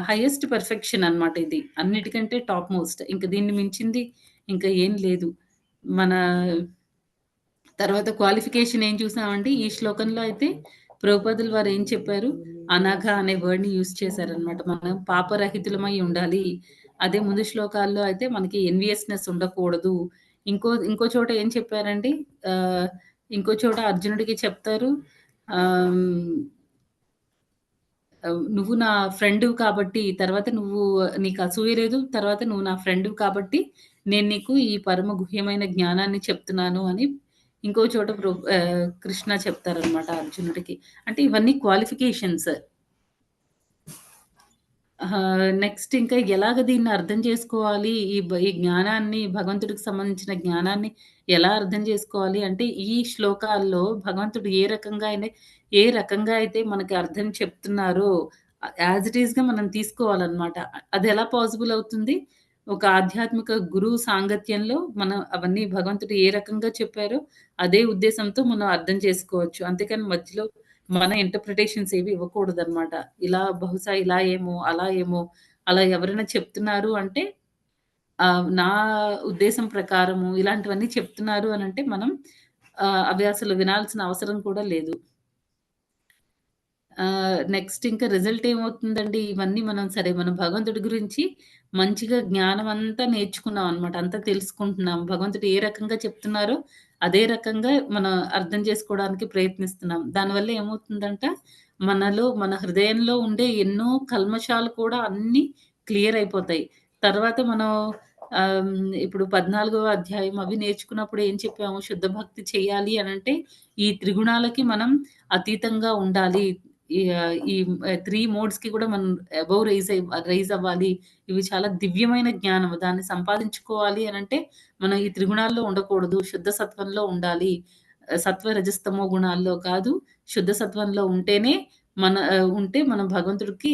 హైయెస్ట్ పెర్ఫెక్షన్ అన్నమాట ఇది. అన్నిటికంటే టాప్ మోస్ట్. ఇంక దీన్ని మించింది ఇంకా ఏం లేదు. మన తర్వాత క్వాలిఫికేషన్ ఏం చూసామంటే, ఈ శ్లోకంలో అయితే ప్రభుపాదుల వారు ఏం చెప్పారు, అనఘ అనే వర్డ్‌ని యూజ్ చేశారనమాట. మనం పాపరహితులమై ఉండాలి. అదే ముందు శ్లోకాల్లో అయితే మనకి ఎన్వియస్‌నెస్ ఉండకూడదు. ఇంకో చోట ఏం చెప్పారండి, ఆహ్, ఇంకో చోట అర్జునుడికి చెప్తారు. ఆహ్, హ్మ్. నువ్వు నా ఫ్రెండువి కాబట్టి, తర్వాత నీకు అసూయ లేదు. తర్వాత నువ్వు నా ఫ్రెండువి కాబట్టి, నేను నీకు ఈ పరమ గుహ్యమైన జ్ఞానాన్ని చెప్తున్నాను అని ఇంకో చోట కృష్ణ చెప్తారనమాట అర్జునుడికి. అంటే ఇవన్నీ క్వాలిఫికేషన్స్. నెక్స్ట్ ఇంకా ఎలాగ దీన్ని అర్థం చేసుకోవాలి? ఈ జ్ఞానాన్ని భగవంతుడికి సంబంధించిన జ్ఞానాన్ని ఎలా అర్థం చేసుకోవాలి అంటే, ఈ శ్లోకాల్లో భగవంతుడు ఏ రకంగా అయితే మనకి అర్థం చెప్తున్నారో యాజ్ ఇట్ ఈస్‌గా మనం తీసుకోవాలనమాట. అదెలా పాసిబుల్ అవుతుంది? ఒక ఆధ్యాత్మిక గురువు సాంగత్యంలో మనం అవన్నీ భగవంతుడు ఏ రకంగా చెప్పారో అదే ఉద్దేశంతో మనం అర్థం చేసుకోవచ్చు. అంతేకాని మధ్యలో మన ఇంటర్‌ప్రిటేషన్స్ ఏవి ఇవ్వకూడదనమాట. బహుశా ఇలా ఏమో, అలా ఏమో, అలా ఎవరైనా చెప్తున్నారు అంటే నా ఉద్దేశం ప్రకారము ఇలాంటివన్నీ చెప్తున్నారు అనంటే మనం అవి అసలు వినాల్సిన అవసరం కూడా లేదు. నెక్స్ట్ ఇంకా రిజల్ట్ ఏమవుతుందండి, ఇవన్నీ మనం సరే మనం భగవంతుడి గురించి మంచిగా జ్ఞానం అంతా నేర్చుకున్నాం అనమాట. అంతా తెలుసుకుంటున్నాం. భగవంతుడు ఏ రకంగా చెప్తున్నారో, అదే రకంగా మనం అర్థం చేసుకోవడానికి ప్రయత్నిస్తున్నాం. దానివల్ల ఏమవుతుందంట, మనలో మన హృదయంలో ఉండే ఎన్నో కల్మషాలు కూడా అన్నీ క్లియర్ అయిపోతాయి. తర్వాత మనం ఇప్పుడు 14వ అధ్యాయం అవి నేర్చుకున్నప్పుడు ఏం చెప్పాము, శుద్ధ భక్తి చేయాలి అనంటే, ఈ త్రిగుణాలకి మనం అతీతంగా ఉండాలి. ఈ 3 మోడ్స్‌కి కూడా మనం అబోవ్ రైజ్ అవ్వాలి. ఇవి చాలా దివ్యమైన జ్ఞానం. దాన్ని సంపాదించుకోవాలి అనంటే, మనం ఈ త్రిగుణాల్లో ఉండకూడదు. శుద్ధ సత్వంలో ఉండాలి. సత్వ, రజస్తమో గుణాల్లో కాదు. శుద్ధ సత్వంలో ఉంటేనే ఉంటే మనం భగవంతుడికి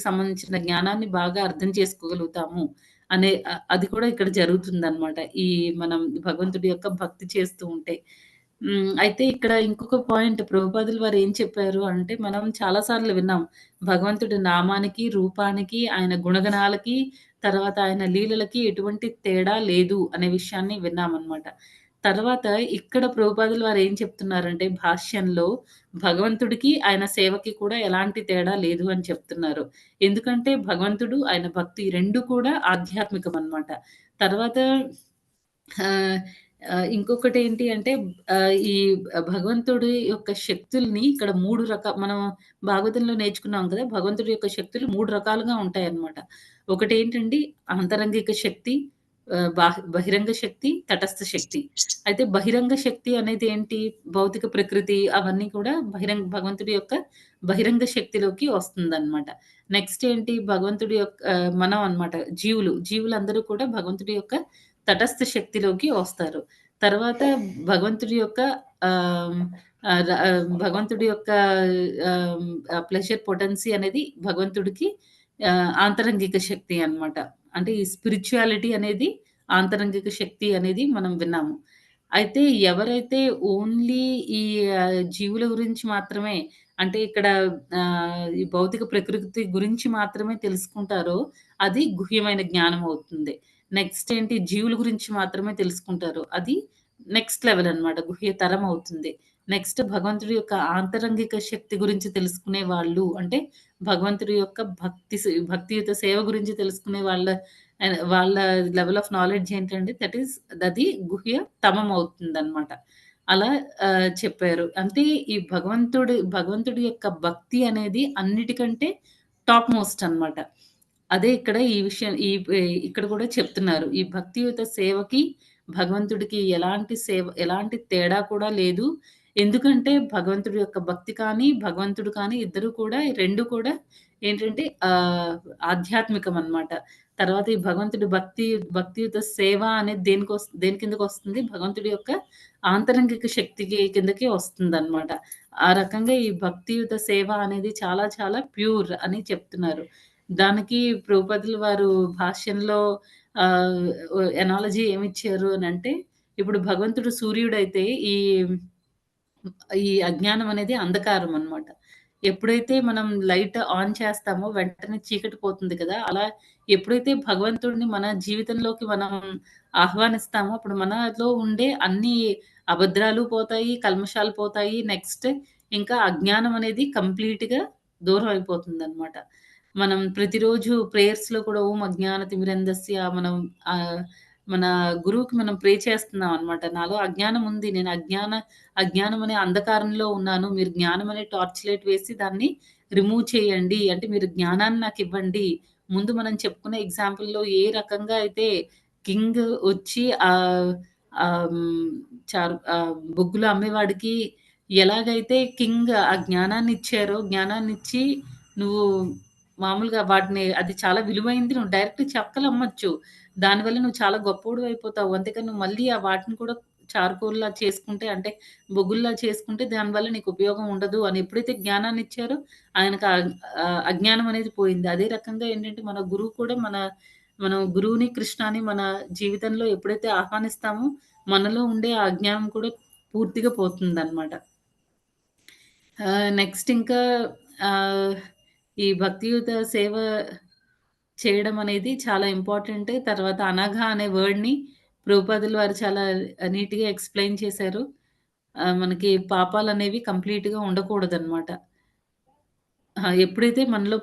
సంబంధించిన జ్ఞానాన్ని బాగా అర్థం చేసుకోగలుగుతాము. అది కూడా ఇక్కడ జరుగుతుందనమాట. మనం భగవంతుడి యొక్క భక్తి చేస్తూ ఉంటే. అయితే ఇక్కడ ఇంకొక పాయింట్ ప్రభుపాదులు వారు ఏం చెప్పారు అంటే, మనం చాలా సార్లు విన్నాం. భగవంతుడి నామానికి, రూపానికి, ఆయన గుణగణాలకి, తర్వాత ఆయన లీలలకి ఎటువంటి తేడా లేదు అనే విషయాన్ని విన్నామనమాట. తర్వాత ఇక్కడ ప్రభుపాదులు వారు ఏం చెప్తున్నారంటే భాష్యంలో, భగవంతుడికి, ఆయన సేవకి కూడా ఎలాంటి తేడా లేదు అని చెప్తున్నారు. ఎందుకంటే భగవంతుడు, ఆయన భక్తి 2 కూడా ఆధ్యాత్మికమనమాట. తర్వాత ఆహ్, ఇంకొకటేంటి అంటే ఈ భగవంతుడి యొక్క శక్తుల్ని ఇక్కడ 3 మనం భాగవతంలో నేర్చుకున్నాం కదా! భగవంతుడి యొక్క శక్తులు 3 రకాలుగా ఉంటాయన్నమాట. ఒకటేంటండి అంతరంగిక శక్తి, బహిరంగ శక్తి, తటస్థ శక్తి. అయితే బహిరంగ శక్తి అనేది ఏంటి? భౌతిక ప్రకృతి అవన్నీ కూడా భగవంతుడి యొక్క బహిరంగ శక్తిలోకి వస్తుందన్నమాట. నెక్స్ట్ ఏంటి? భగవంతుడి యొక్క మనం అన్నమాట జీవులందరూ కూడా భగవంతుడి యొక్క తటస్థ శక్తిలోకి వస్తారు. తర్వాత భగవంతుడి యొక్క ఆహ్, భగవంతుడి యొక్క ప్లెజర్ పొటెన్సీ అనేది భగవంతుడికి ఆంతరంగిక శక్తి అన్నమాట. అంటే ఈ స్పిరిచ్యుయాలిటీ అనేది ఆంతరంగిక శక్తి అనేది మనం విన్నాము. అయితే ఎవరైతే ఓన్లీ ఈ జీవుల గురించి మాత్రమే అంటే ఇక్కడ ఈ భౌతిక ప్రకృతి గురించి మాత్రమే తెలుసుకుంటారో అది గుహ్యమైన జ్ఞానం అవుతుంది. నెక్స్ట్ ఏంటి జీవుల గురించి మాత్రమే తెలుసుకుంటారు. అది నెక్స్ట్ లెవెల్ అన్నమాట. గుహ్యతరం అవుతుంది. నెక్స్ట్ భగవంతుడి యొక్క ఆంతరంగిక శక్తి గురించి తెలుసుకునే వాళ్ళు అంటే భగవంతుడి యొక్క భక్తియుత సేవ గురించి తెలుసుకునే వాళ్ళ లెవెల్ ఆఫ్ నాలెడ్జ్ ఏంటంటే అది గుహ్య తమం అవుతుందన్నమాట. అలా చెప్పారు. అంటే ఈ భగవంతుడి యొక్క భక్తి అనేది అన్నిటికంటే టాప్ మోస్ట్ అన్నమాట. అదే ఇక్కడ ఈ విషయం ఇక్కడ కూడా చెప్తున్నారు. ఈ భక్తియుత సేవకి, భగవంతుడికి ఎలాంటి తేడా కూడా లేదు. ఎందుకంటే భగవంతుడి యొక్క భక్తి కానీ, భగవంతుడు కానీ ఇద్దరు కూడా 2 కూడా ఏంటంటే ఆధ్యాత్మికం అన్నమాట. తర్వాత ఈ భగవంతుడి భక్తియుత సేవ అనేది దేని కిందకొస్తుంది? భగవంతుడి యొక్క ఆంతరంగిక శక్తికి కిందకి వస్తుందన్నమాట. ఆ రకంగా ఈ భక్తియుత సేవ అనేది చాలా చాలా ప్యూర్ అని చెప్తున్నారు. దానికి ప్రభుపాదులు వారు భాష్యంలో ఆహ్, ఎనాలజీ ఏమిచ్చారు అనంటే, ఇప్పుడు భగవంతుడు సూర్యుడైతే ఈ అజ్ఞానం అనేది అంధకారం అన్నమాట. ఎప్పుడైతే మనం లైట్ ఆన్ చేస్తామో వెంటనే చీకటి పోతుంది కదా! అలా ఎప్పుడైతే భగవంతుడిని మన జీవితంలోకి మనం ఆహ్వానిస్తామో అప్పుడు మనలో ఉండే అన్ని అభద్రాలు పోతాయి, కల్మషాలు పోతాయి. నెక్స్ట్ ఇంకా అజ్ఞానం అనేది కంప్లీట్‌గా దూరం అయిపోతుందన్నమాట. మనం ప్రతిరోజు ప్రేయర్స్‌లో కూడా ఓం అజ్ఞానతిమిరంధస్య మన గురువుకి మనం ప్రే చేస్తున్నాం అన్నమాట. నాలో అజ్ఞానం ఉంది. నేను అజ్ఞానం అనే అంధకారంలో ఉన్నాను. మీరు జ్ఞానం అనే టార్చ్ లైట్ వేసి దాన్ని రిమూవ్ చేయండి. అంటే మీరు జ్ఞానాన్ని నాకివ్వండి. ముందు మనం చెప్పుకునే ఎగ్జాంపుల్‌లో ఏ రకంగా అయితే కింగ్ వచ్చి ఆహ్, హ్మ్, బొగ్గులు అమ్మేవాడికి ఎలాగైతే కింగ్ ఆ జ్ఞానాన్నిచ్చారో, జ్ఞానాన్నిచ్చి నువ్వు మామూలుగా అది చాలా విలువైంది. నువ్వు డైరెక్ట్ చెక్కలమ్మొచ్చు. దానివల్ల నువ్వు చాలా గొప్పోడివయిపోతావు. అంతేకాని నువ్వు మళ్ళీ వాటిని కూడా చార్‌కోల్‌లా చేసుకుంటే అంటే బొగ్గుల్లా చేసుకుంటే దానివల్ల నీకు ఉపయోగం ఉండదు అని ఎప్పుడైతే జ్ఞానాన్నిచ్చారో ఆయనకు అజ్ఞానం అనేది పోయింది. అదే రకంగా ఏంటంటే మన గురువు కూడా మనం గురువుని, కృష్ణాని మన జీవితంలో ఎప్పుడైతే ఆహ్వానిస్తామో మనలో ఉండే ఆ అజ్ఞానం కూడా పూర్తిగా పోతుందనమాట. నెక్స్ట్ ఇంకా ఆహ్, ఈ భక్తియుత సేవ చేయడం అనేది చాలా ఇంపార్టెంట్. తర్వాత అనఘ అనే వర్డ్‌ని ప్రభుపాదులు వారు చాలా నీట్‌గా ఎక్స్‌ప్లెయిన్ చేశారు. మనకి పాపాలనేవి కంప్లీట్‌గా ఉండకూడదనమాట. ఎప్పుడైతే మనలో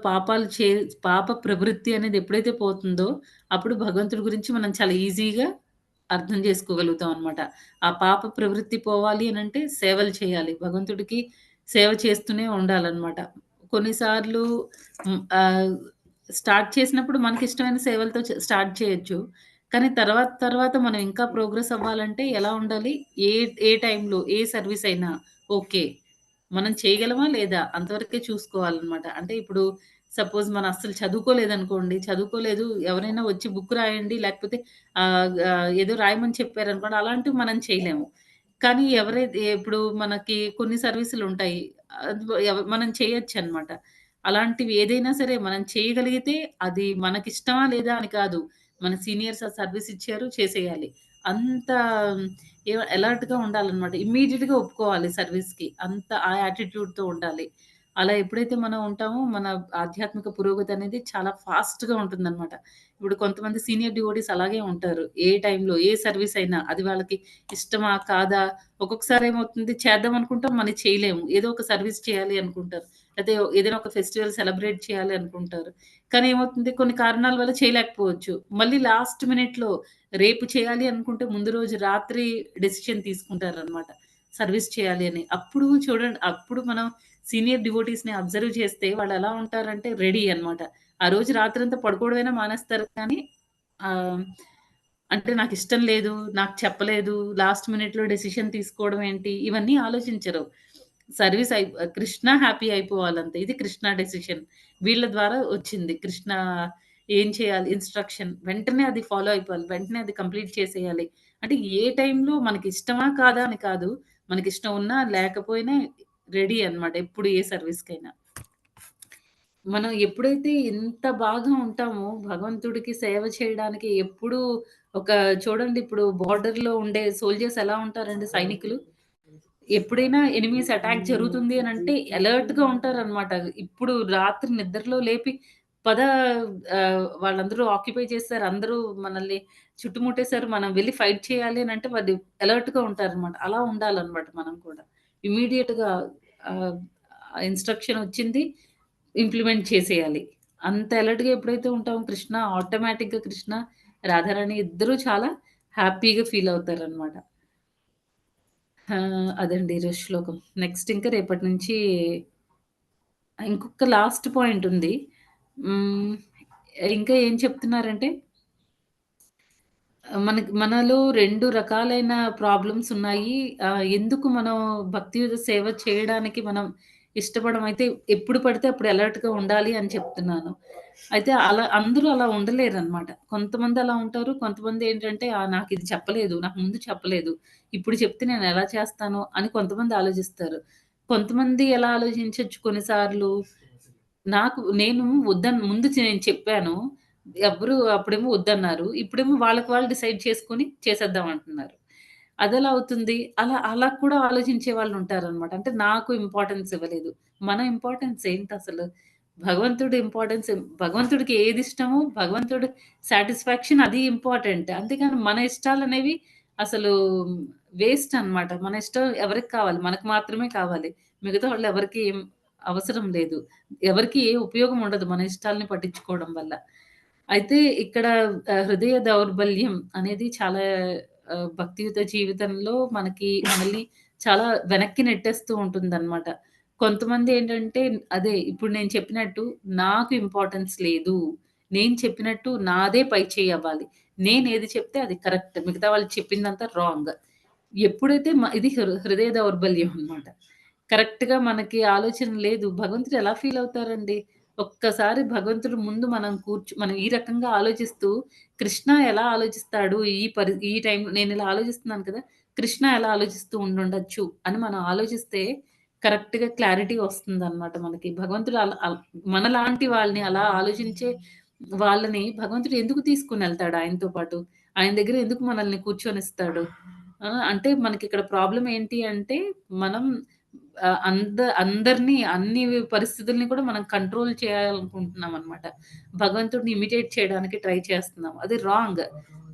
పాప ప్రవృత్తి అనేది ఎప్పుడైతే పోతుందో, అప్పుడు భగవంతుడి గురించి మనం చాలా ఈజీగా అర్థం చేసుకోగలుగుతాం అనమాట. ఆ పాప ప్రవృత్తి పోవాలి అనంటే సేవలు చేయాలి. భగవంతుడికి సేవ చేస్తూనే ఉండాలనమాట. కొన్నిసార్లు ఆహ్, స్టార్ట్ చేసినప్పుడు మనకిష్టమైన సేవలతో స్టార్ట్ చేయొచ్చు. కానీ తర్వాత మనం ఇంకా ప్రోగ్రెస్ అవ్వాలంటే ఎలా ఉండాలి? ఏ ఏ టైంలో ఏ సర్వీస్ అయినా ఓకే. మనం చేయగలమా లేదా? అంతవరకే చూసుకోవాలనమాట. అంటే ఇప్పుడు సపోజ్ మనం అస్సలు చదువుకోలేదనుకోండి, చదువుకోలేదు ఎవరైనా వచ్చి బుక్ రాయండి లేకపోతే ఏదో రాయమని చెప్పారనుకోండి, అలాంటివి మనం చేయలేము. కానీ ఇప్పుడు మనకి కొన్ని సర్వీసులుంటాయి. మనం చేయొచ్చనమాట. అలాంటివి ఏదైనా సరే మనం చేయగలిగితే అది మనకిష్టమా లేదా అని కాదు. మన సీనియర్స్ ఆ సర్వీస్ ఇచ్చారు చేసేయాలి. అంత అలర్ట్‌గా ఉండాలనమాట. ఇమ్మీడియేట్‌గా ఒప్పుకోవాలి సర్వీస్‌కి. అంత ఆ యాటిట్యూడ్‌తో ఉండాలి. అలా ఎప్పుడైతే మనం ఉంటామో మన ఆధ్యాత్మిక పురోగతి అనేది చాలా ఫాస్ట్‌గా ఉంటుందనమాట. ఇప్పుడు కొంతమంది సీనియర్ డివోటీస్ అలాగే ఉంటారు. ఏ టైంలో ఏ సర్వీస్ అయినా అది వాళ్ళకి ఇష్టమా? కాదా? ఒక్కొక్కసారి ఏమవుతుంది చేద్దాం అనుకుంటాం మళ్ళీ చేయలేము. ఏదో ఒక సర్వీస్ చేయాలి అనుకుంటారు. లేతే ఏదైనా ఒక ఫెస్టివల్ సెలబ్రేట్ చేయాలి అనుకుంటారు. కానీ ఏమవుతుంది కొన్ని కారణాల వల్ల చేయలేకపోవచ్చు. మళ్ళీ లాస్ట్ మినిట్‌లో రేపు చేయాలి అనుకుంటే ముందు రోజు రాత్రి డెసిషన్ తీసుకుంటారనమాట. సర్వీస్ చేయాలి అని. అప్పుడు చూడండి అప్పుడు మనం సీనియర్ డివోటీస్‌ని అబ్జర్వ్ చేస్తే వాళ్ళెలా ఉంటారంటే రెడీ అన్నమాట. ఆ రోజు రాత్రంతా పడుకోవడమైనా మానేస్తారు కానీ ఆహ్, అంటే నాకిష్టం లేదు, నాకు చెప్పలేదు, లాస్ట్ మినిట్‌లో డెసిషన్ తీసుకోవడం ఏంటి, ఇవన్నీ ఆలోచించరు. కృష్ణ హ్యాపీ అయిపోవాలంతే. ఇది కృష్ణ డెసిషన్. వీళ్ళ ద్వారా వచ్చింది. కృష్ణ ఏం చేయాలి ఇన్‌స్ట్రక్షన్ వెంటనే అది ఫాలో అయిపోవాలి. వెంటనే అది కంప్లీట్ చేసేయాలి. అంటే ఏ టైంలో మనకిష్టమా కాదా అని కాదు. మనకిష్టం ఉన్నా లేకపోయినా రెడీ అన్నమాట. ఎప్పుడు ఏ సర్వీస్‌కైనా. మనం ఎప్పుడైతే ఇంత బాగా ఉంటామో, భగవంతుడికి సేవ చేయడానికి ఎప్పుడూ ఒక చూడండి ఇప్పుడు బోర్డర్‌లో ఉండే సోల్జర్స్ ఎలా ఉంటారండి సైనికులు? ఎప్పుడైనా ఎనిమీస్ అటాక్ జరుగుతుంది అనంటే అలర్ట్‌గా ఉంటారనమాట. ఇప్పుడు రాత్రి నిద్రలో లేపి పద వాళ్ళందరూ ఆక్యుపై చేసేసారు. అందరూ మనల్ని చుట్టుముట్టేసారు. మనం వెళ్లి ఫైట్ చేయాలి అనంటే వాళ్ళు అలర్ట్‌గా ఉంటారనమాట. అలా ఉండాలనమాట మనం కూడా. ఇమ్మీడియేట్‌గా ఆహ్, ఇన్‌స్ట్రక్షన్ వచ్చింది. ఇంప్లిమెంట్ చేసేయాలి. అంత అలర్ట్‌గా ఎప్పుడైతే ఉంటామో కృష్ణ, రాధారాణి ఇద్దరూ చాలా హ్యాపీగా ఫీల్ అవుతారనమాట. అదండి ఈరోజు శ్లోకం. నెక్స్ట్ ఇంకా రేపటి నుంచి ఇంకొక లాస్ట్ పాయింట్ ఉంది. హ్మ్. ఇంకా ఏం చెప్తున్నారంటే మనలో 2 రకాలైన ప్రాబ్లమ్స్ ఉన్నాయి. ఎందుకు మనం భక్తియుత సేవ చేయడానికి మనం ఇష్టపడమైతే ఎప్పుడు పడితే అప్పుడు అలర్ట్‌గా ఉండాలి అని చెప్తున్నాను. అయితే అందరూ అలా ఉండలేరనమాట. కొంతమంది అలా ఉంటారు. కొంతమందేంటంటే నాకిది చెప్పలేదు. నాకు ముందు చెప్పలేదు. ఇప్పుడు చెప్తే నేనెలా చేస్తాను అని కొంతమంది ఆలోచిస్తారు. కొంతమంది ఎలా ఆలోచించొచ్చు కొన్నిసార్లు నేను నేను చెప్పాను. ఎవ్వరు అప్పుడేమో వద్దన్నారు. ఇప్పుడేమో వాళ్ళకి వాళ్ళు డిసైడ్ చేసుకొని చేసేద్దాం అంటున్నారు. అదెలా అవుతుంది? అలా కూడా ఆలోచించే వాళ్ళుంటారనమాట. అంటే నాకు ఇంపార్టెన్స్ ఇవ్వలేదు. మన ఇంపార్టెన్స్ ఏంటసలు? భగవంతుడికి ఏదిష్టమో, భగవంతుడి సాటిస్ఫాక్షన్ అది ఇంపార్టెంట్. అంతేగాని మన ఇష్టాలనేవి అసలు వేస్ట్ అనమాట. మన ఇష్టం ఎవరికి కావాలి? మనకు మాత్రమే కావాలి. మిగతా వాళ్ళెవరికీ ఏం అవసరం లేదు. ఎవరికీ ఏ ఉపయోగం ఉండదు మన ఇష్టాల్ని పట్టించుకోవడం వల్ల. అయితే ఇక్కడ హృదయ దౌర్బల్యం అనేది చాలా భక్తియుత జీవితంలో మనల్ని చాలా వెనక్కి నెట్టేస్తూ ఉంటుందనమాట. కొంతమందేంటంటే అదే ఇప్పుడు నేను చెప్పినట్టు నాకు ఇంపార్టెన్స్ లేదు. నేను చెప్పినట్టు నాదే పై చెయ్యి అవ్వాలి. నేనేది చెప్తే అది కరెక్ట్. మిగతా వాళ్ళు చెప్పిందంతా రాంగ్. ఎప్పుడైతే ఇది హృదయ దౌర్బల్యం అన్నమాట. కరెక్ట్‌గా మనకి ఆలోచన లేదు. భగవంతుడు ఎలా ఫీల్ అవుతారండి? ఒక్కసారి భగవంతుడు ముందు మనం ఈ రకంగా ఆలోచిస్తూ కృష్ణ ఎలా ఆలోచిస్తాడు? ఈ టైంలో నేనిలా ఆలోచిస్తున్నాను కదా! కృష్ణ ఎలా ఆలోచిస్తూ ఉండుండొచ్చు అని మనం ఆలోచిస్తే కరెక్ట్‌గా క్లారిటీ వస్తుందన్నమాట మనకి. భగవంతుడు అలా మనలాంటి వాళ్ళని అలా ఆలోచించే వాళ్ళని భగవంతుడు ఎందుకు తీసుకొనెళ్తాడు ఆయనతో పాటు? ఆయన దగ్గర ఎందుకు మనల్ని కూర్చొనిస్తాడు? అంటే మనకిక్కడ ప్రాబ్లమ్ ఏంటి అంటే, మనం అందరిని అన్ని పరిస్థితుల్ని కూడా మనం కంట్రోల్ చేయాలనుకుంటున్నామనమాట. భగవంతుడిని ఇమిటేట్ చేయడానికి ట్రై చేస్తున్నాం. అది రాంగ్.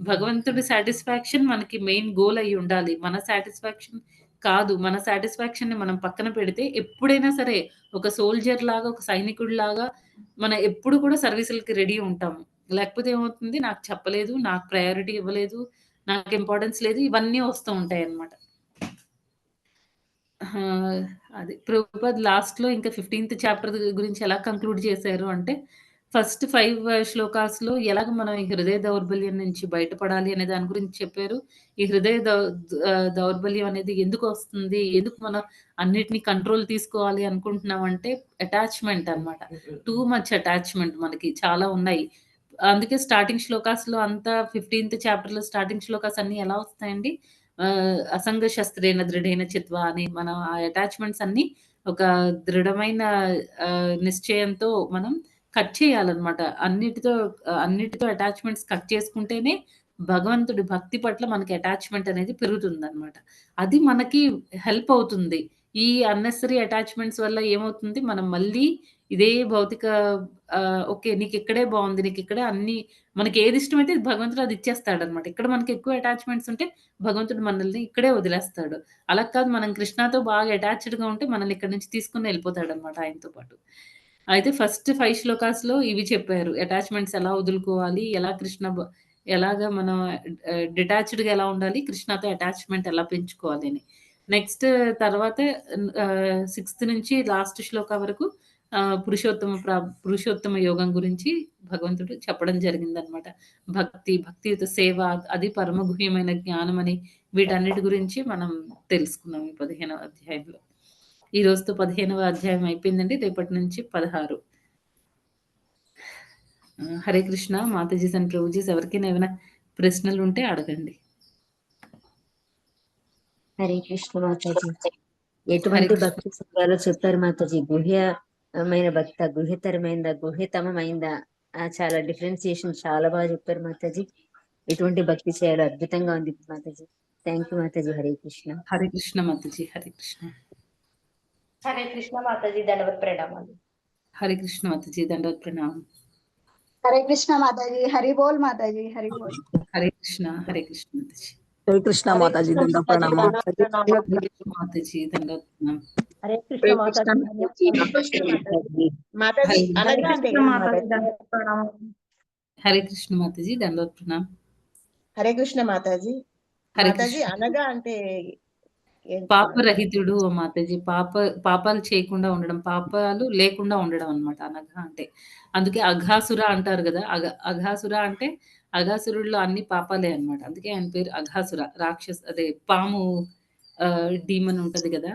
భగవంతుడి సాటిస్ఫాక్షన్ మనకి మెయిన్ గోల్ అయ్యుండాలి. మన సాటిస్ఫాక్షన్ కాదు. మన సాటిస్ఫాక్షన్‌ని మనం పక్కన పెడితే ఎప్పుడైనా సరే ఒక సోల్జర్ లాగా, ఒక సైనికుడిలాగా మనం ఎప్పుడు కూడా సర్వీసులకి రెడీ ఉంటాము. లేకపోతే ఏమవుతుంది, నాకు చెప్పలేదు, నాకు ప్రయారిటీ ఇవ్వలేదు, నాకు ఇంపార్టెన్స్ లేదు, ఇవన్నీ వస్తూ ఉంటాయన్నమాట. ఆ! అది ప్రభుపాద్ లాస్ట్‌లో ఇంకా 15థ్ చాప్టర్ గురించి ఎలా కంక్లూడ్ చేశారు అంటే, ఫస్ట్ 5 శ్లోకాస్‌లో ఎలాగ మనం ఈ హృదయ దౌర్బల్యం నుంచి బయటపడాలి అనే దాని గురించి చెప్పారు. ఈ హృదయ దౌర్బల్యం అనేది ఎందుకొస్తుంది? ఎందుకు మనం అన్నిటిని కంట్రోల్ తీసుకోవాలి అనుకుంటున్నామంటే అటాచ్‌మెంట్ అన్నమాట. టూ మచ్ అటాచ్‌మెంట్ మనకి చాలా ఉన్నాయి. అందుకే స్టార్టింగ్ శ్లోకాస్‌లో అంతా 15థ్ చాప్టర్‌లో స్టార్టింగ్ శ్లోకాస్ అన్నీ ఎలా వస్తాయండి? అసంగ శస్త్రేణ దృఢేన చిత్వా అని మనం ఆ అటాచ్‌మెంట్స్ అన్నీ ఒక దృఢమైన నిశ్చయంతో మనం కట్ చేయాలన్నమాట. అన్నిటితో అటాచ్‌మెంట్స్ కట్ చేసుకుంటేనే భగవంతుడి భక్తి పట్ల మనకి అటాచ్‌మెంట్ అనేది పెరుగుతుందన్నమాట. అది మనకి హెల్ప్ అవుతుంది. ఈ అన్నెసెసరీ అటాచ్‌మెంట్స్ వల్ల ఏమవుతుంది, మనం మళ్ళీ ఇదే భౌతిక ఓకే. నీకిక్కడే బావుంది. నీకిక్కడే అన్నీ మనకేది ఇష్టమైతే భగవంతుడు అది ఇచ్చేస్తాడన్నమాట. ఇక్కడ మనకి ఎక్కువ అటాచ్‌మెంట్స్ ఉంటే భగవంతుడు మనల్ని ఇక్కడే వదిలేస్తాడు. అలా కాదు, మనం కృష్ణతో బాగా అటాచ్డ్‌గా ఉంటే మనల్ని ఇక్కడి నుంచి తీసుకొని ఎళ్ళిపోతాడన్నమాట ఆయనతో పాటు. అయితే ఫస్ట్ 5 శ్లోకాస్‌లో ఇవి చెప్పారు. అటాచ్‌మెంట్స్ ఎలా వదులుకోవాలి? ఎలాగా మనం డిటాచ్డ్‌గా ఎలా ఉండాలి? కృష్ణతో అటాచ్‌మెంట్ ఎలా పెంచుకోవాలి అని. నెక్స్ట్ తర్వాత 6థ్ నుంచి లాస్ట్ శ్లోక వరకు పురుషోత్తమ యోగం గురించి భగవంతుడు చెప్పడం జరిగిందనమాట. భక్తియుత సేవ, అది పరమ గుహ్యమైన జ్ఞానమని వీటన్నిటి గురించి మనం తెలుసుకున్నాం ఈ 15వ అధ్యాయంలో. ఈ రోజుతో 15వ అధ్యాయం అయిపోయిందండి. రేపటి నుంచి 16. హరే కృష్ణ. మాతాజీస్ అండ్ ప్రభుజీస్ ఎవరికైనా ఏమైనా ప్రశ్నలుంటే అడగండి. హరే కృష్ణ మాతాజీ. హరే ఎటువంటి కృష్ణ. భక్తి చెప్పారో చెప్పారు మాతాజీ. గుహ్యమైన భక్త, గుహ్యతరమైందా, గుహ్యతమైందా, చాలా డిఫరెన్సియేషన్ చాలా బాగా చెప్పారు మాతాజీ. ఎటువంటి భక్తి చేయాలో అద్భుతంగా ఉంది మాతాజీ. థ్యాంక్ యూ మాతాజీ. హరే కృష్ణ. హరే కృష్ణ మాతాజీ. హరే కృష్ణ. హరే కృష్ణ మాతాజీ. దండవత్ ప్రణామాలు. హరే కృష్ణ మాతాజీ. దండవత్ ప్రణామం. హరే కృష్ణ మాతాజీ. హరి బోల్ మాతాజీ. హరి బోల్. హరే కృష్ణ. హరే కృష్ణ మాతాజీ. హరే కృష్ణ మాతాజీ. దండ ప్రణామం. మాతాజీ. దండవత్ ప్రణామం. హరే కృష్ణ మాతాజీ. మాతాజీ అనగా అంటే హరే కృష్ణ మాతాజీ. దండవత్ ప్రణామం. హరే కృష్ణ మాతాజీ. హరే మాతాజీ కృష్ణ. అనగా అంటే పాపరహితుడు మాతాజీ. పాపాలు చేయకుండా ఉండడం, పాపాలు లేకుండా ఉండడం అన్నమాట అనఘ అంటే. అందుకే అఘాసుర అంటారు గదా! అఘాసుర అంటే అఘాసురుడిలో అన్ని పాపాలే అన్నమాట. అందుకే ఆయన పేరు అఘాసుర. అదే పాము డీమన్ ఉంటది గదా!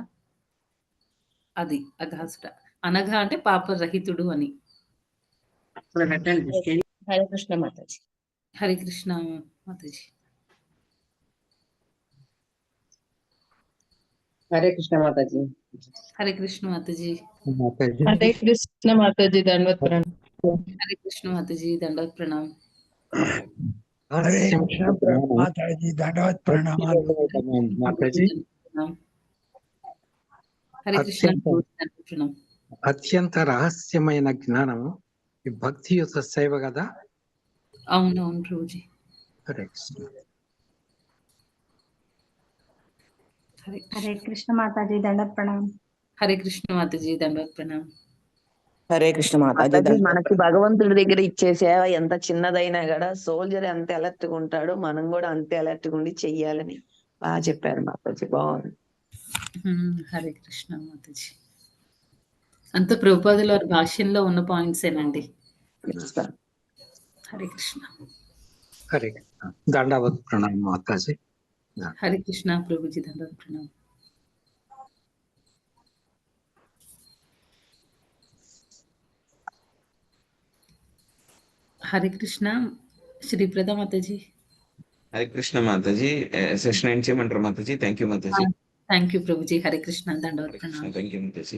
అది అఘాసుర. అనఘ అంటే పాపరహితుడు అని. హరే కృష్ణ మాతాజీ. హరే కృష్ణ మాతాజీ. హరే కృష్ణ మాతాజీ. హరే కృష్ణ మాతాజీ. హరే కృష్ణ మాతాజీ. దండవత్ ప్రణామం. హరే కృష్ణ మాతాజీ. దండవత్ ప్రణామం. హరే కృష్ణ మాతాజీ. దండవత్ ప్రణామాలు మాతాజీ. హరే కృష్ణ. దండవత్ ప్రణామం. అత్యంత రహస్యమైన జ్ఞానము ఈ భక్తియుత సేవ కదా. అవునవును ప్రభుజీ. హరే కృష్ణ. హరే కృష్ణ మాతాజీ. దండవత్ ప్రణామం. హరే కృష్ణ మాతాజీ. దండవత్ ప్రణామం. హరే కృష్ణ మాతాజీ. మనకి భగవంతుడి దగ్గర ఇచ్చే సేవ ఎంత చిన్నదైనా కూడా సోల్జర్ ఎంత అలర్ట్ గా ఉంటాడో మనం కూడా అంతే అలర్ట్ గా ఉండి చెయ్యాలని బాగా చెప్పారు మాతాజీ. బాగుంది. హరే కృష్ణ మాతాజీ. అంత ప్రభుపాదుల వారి భాష్యంలో ఉన్న పాయింట్సేనండి. హరే కృష్ణ. హరే కృష్ణ. దండవత్ ప్రణామం మాతాజీ. హరే కృష్ణ ప్రభుజీ. దండవత్ ప్రణామం. హరే కృష్ణ. శ్రీప్రద మాతాజీ. హరే కృష్ణ మాతాజీ. సెషన్ ఏం చేయమంటారు Mataji? Thank you Mataji. Thank you Prabhuji. Hare Krishna. దండవత్ Hare Krishna. ప్రణామం. Thank you Mataji.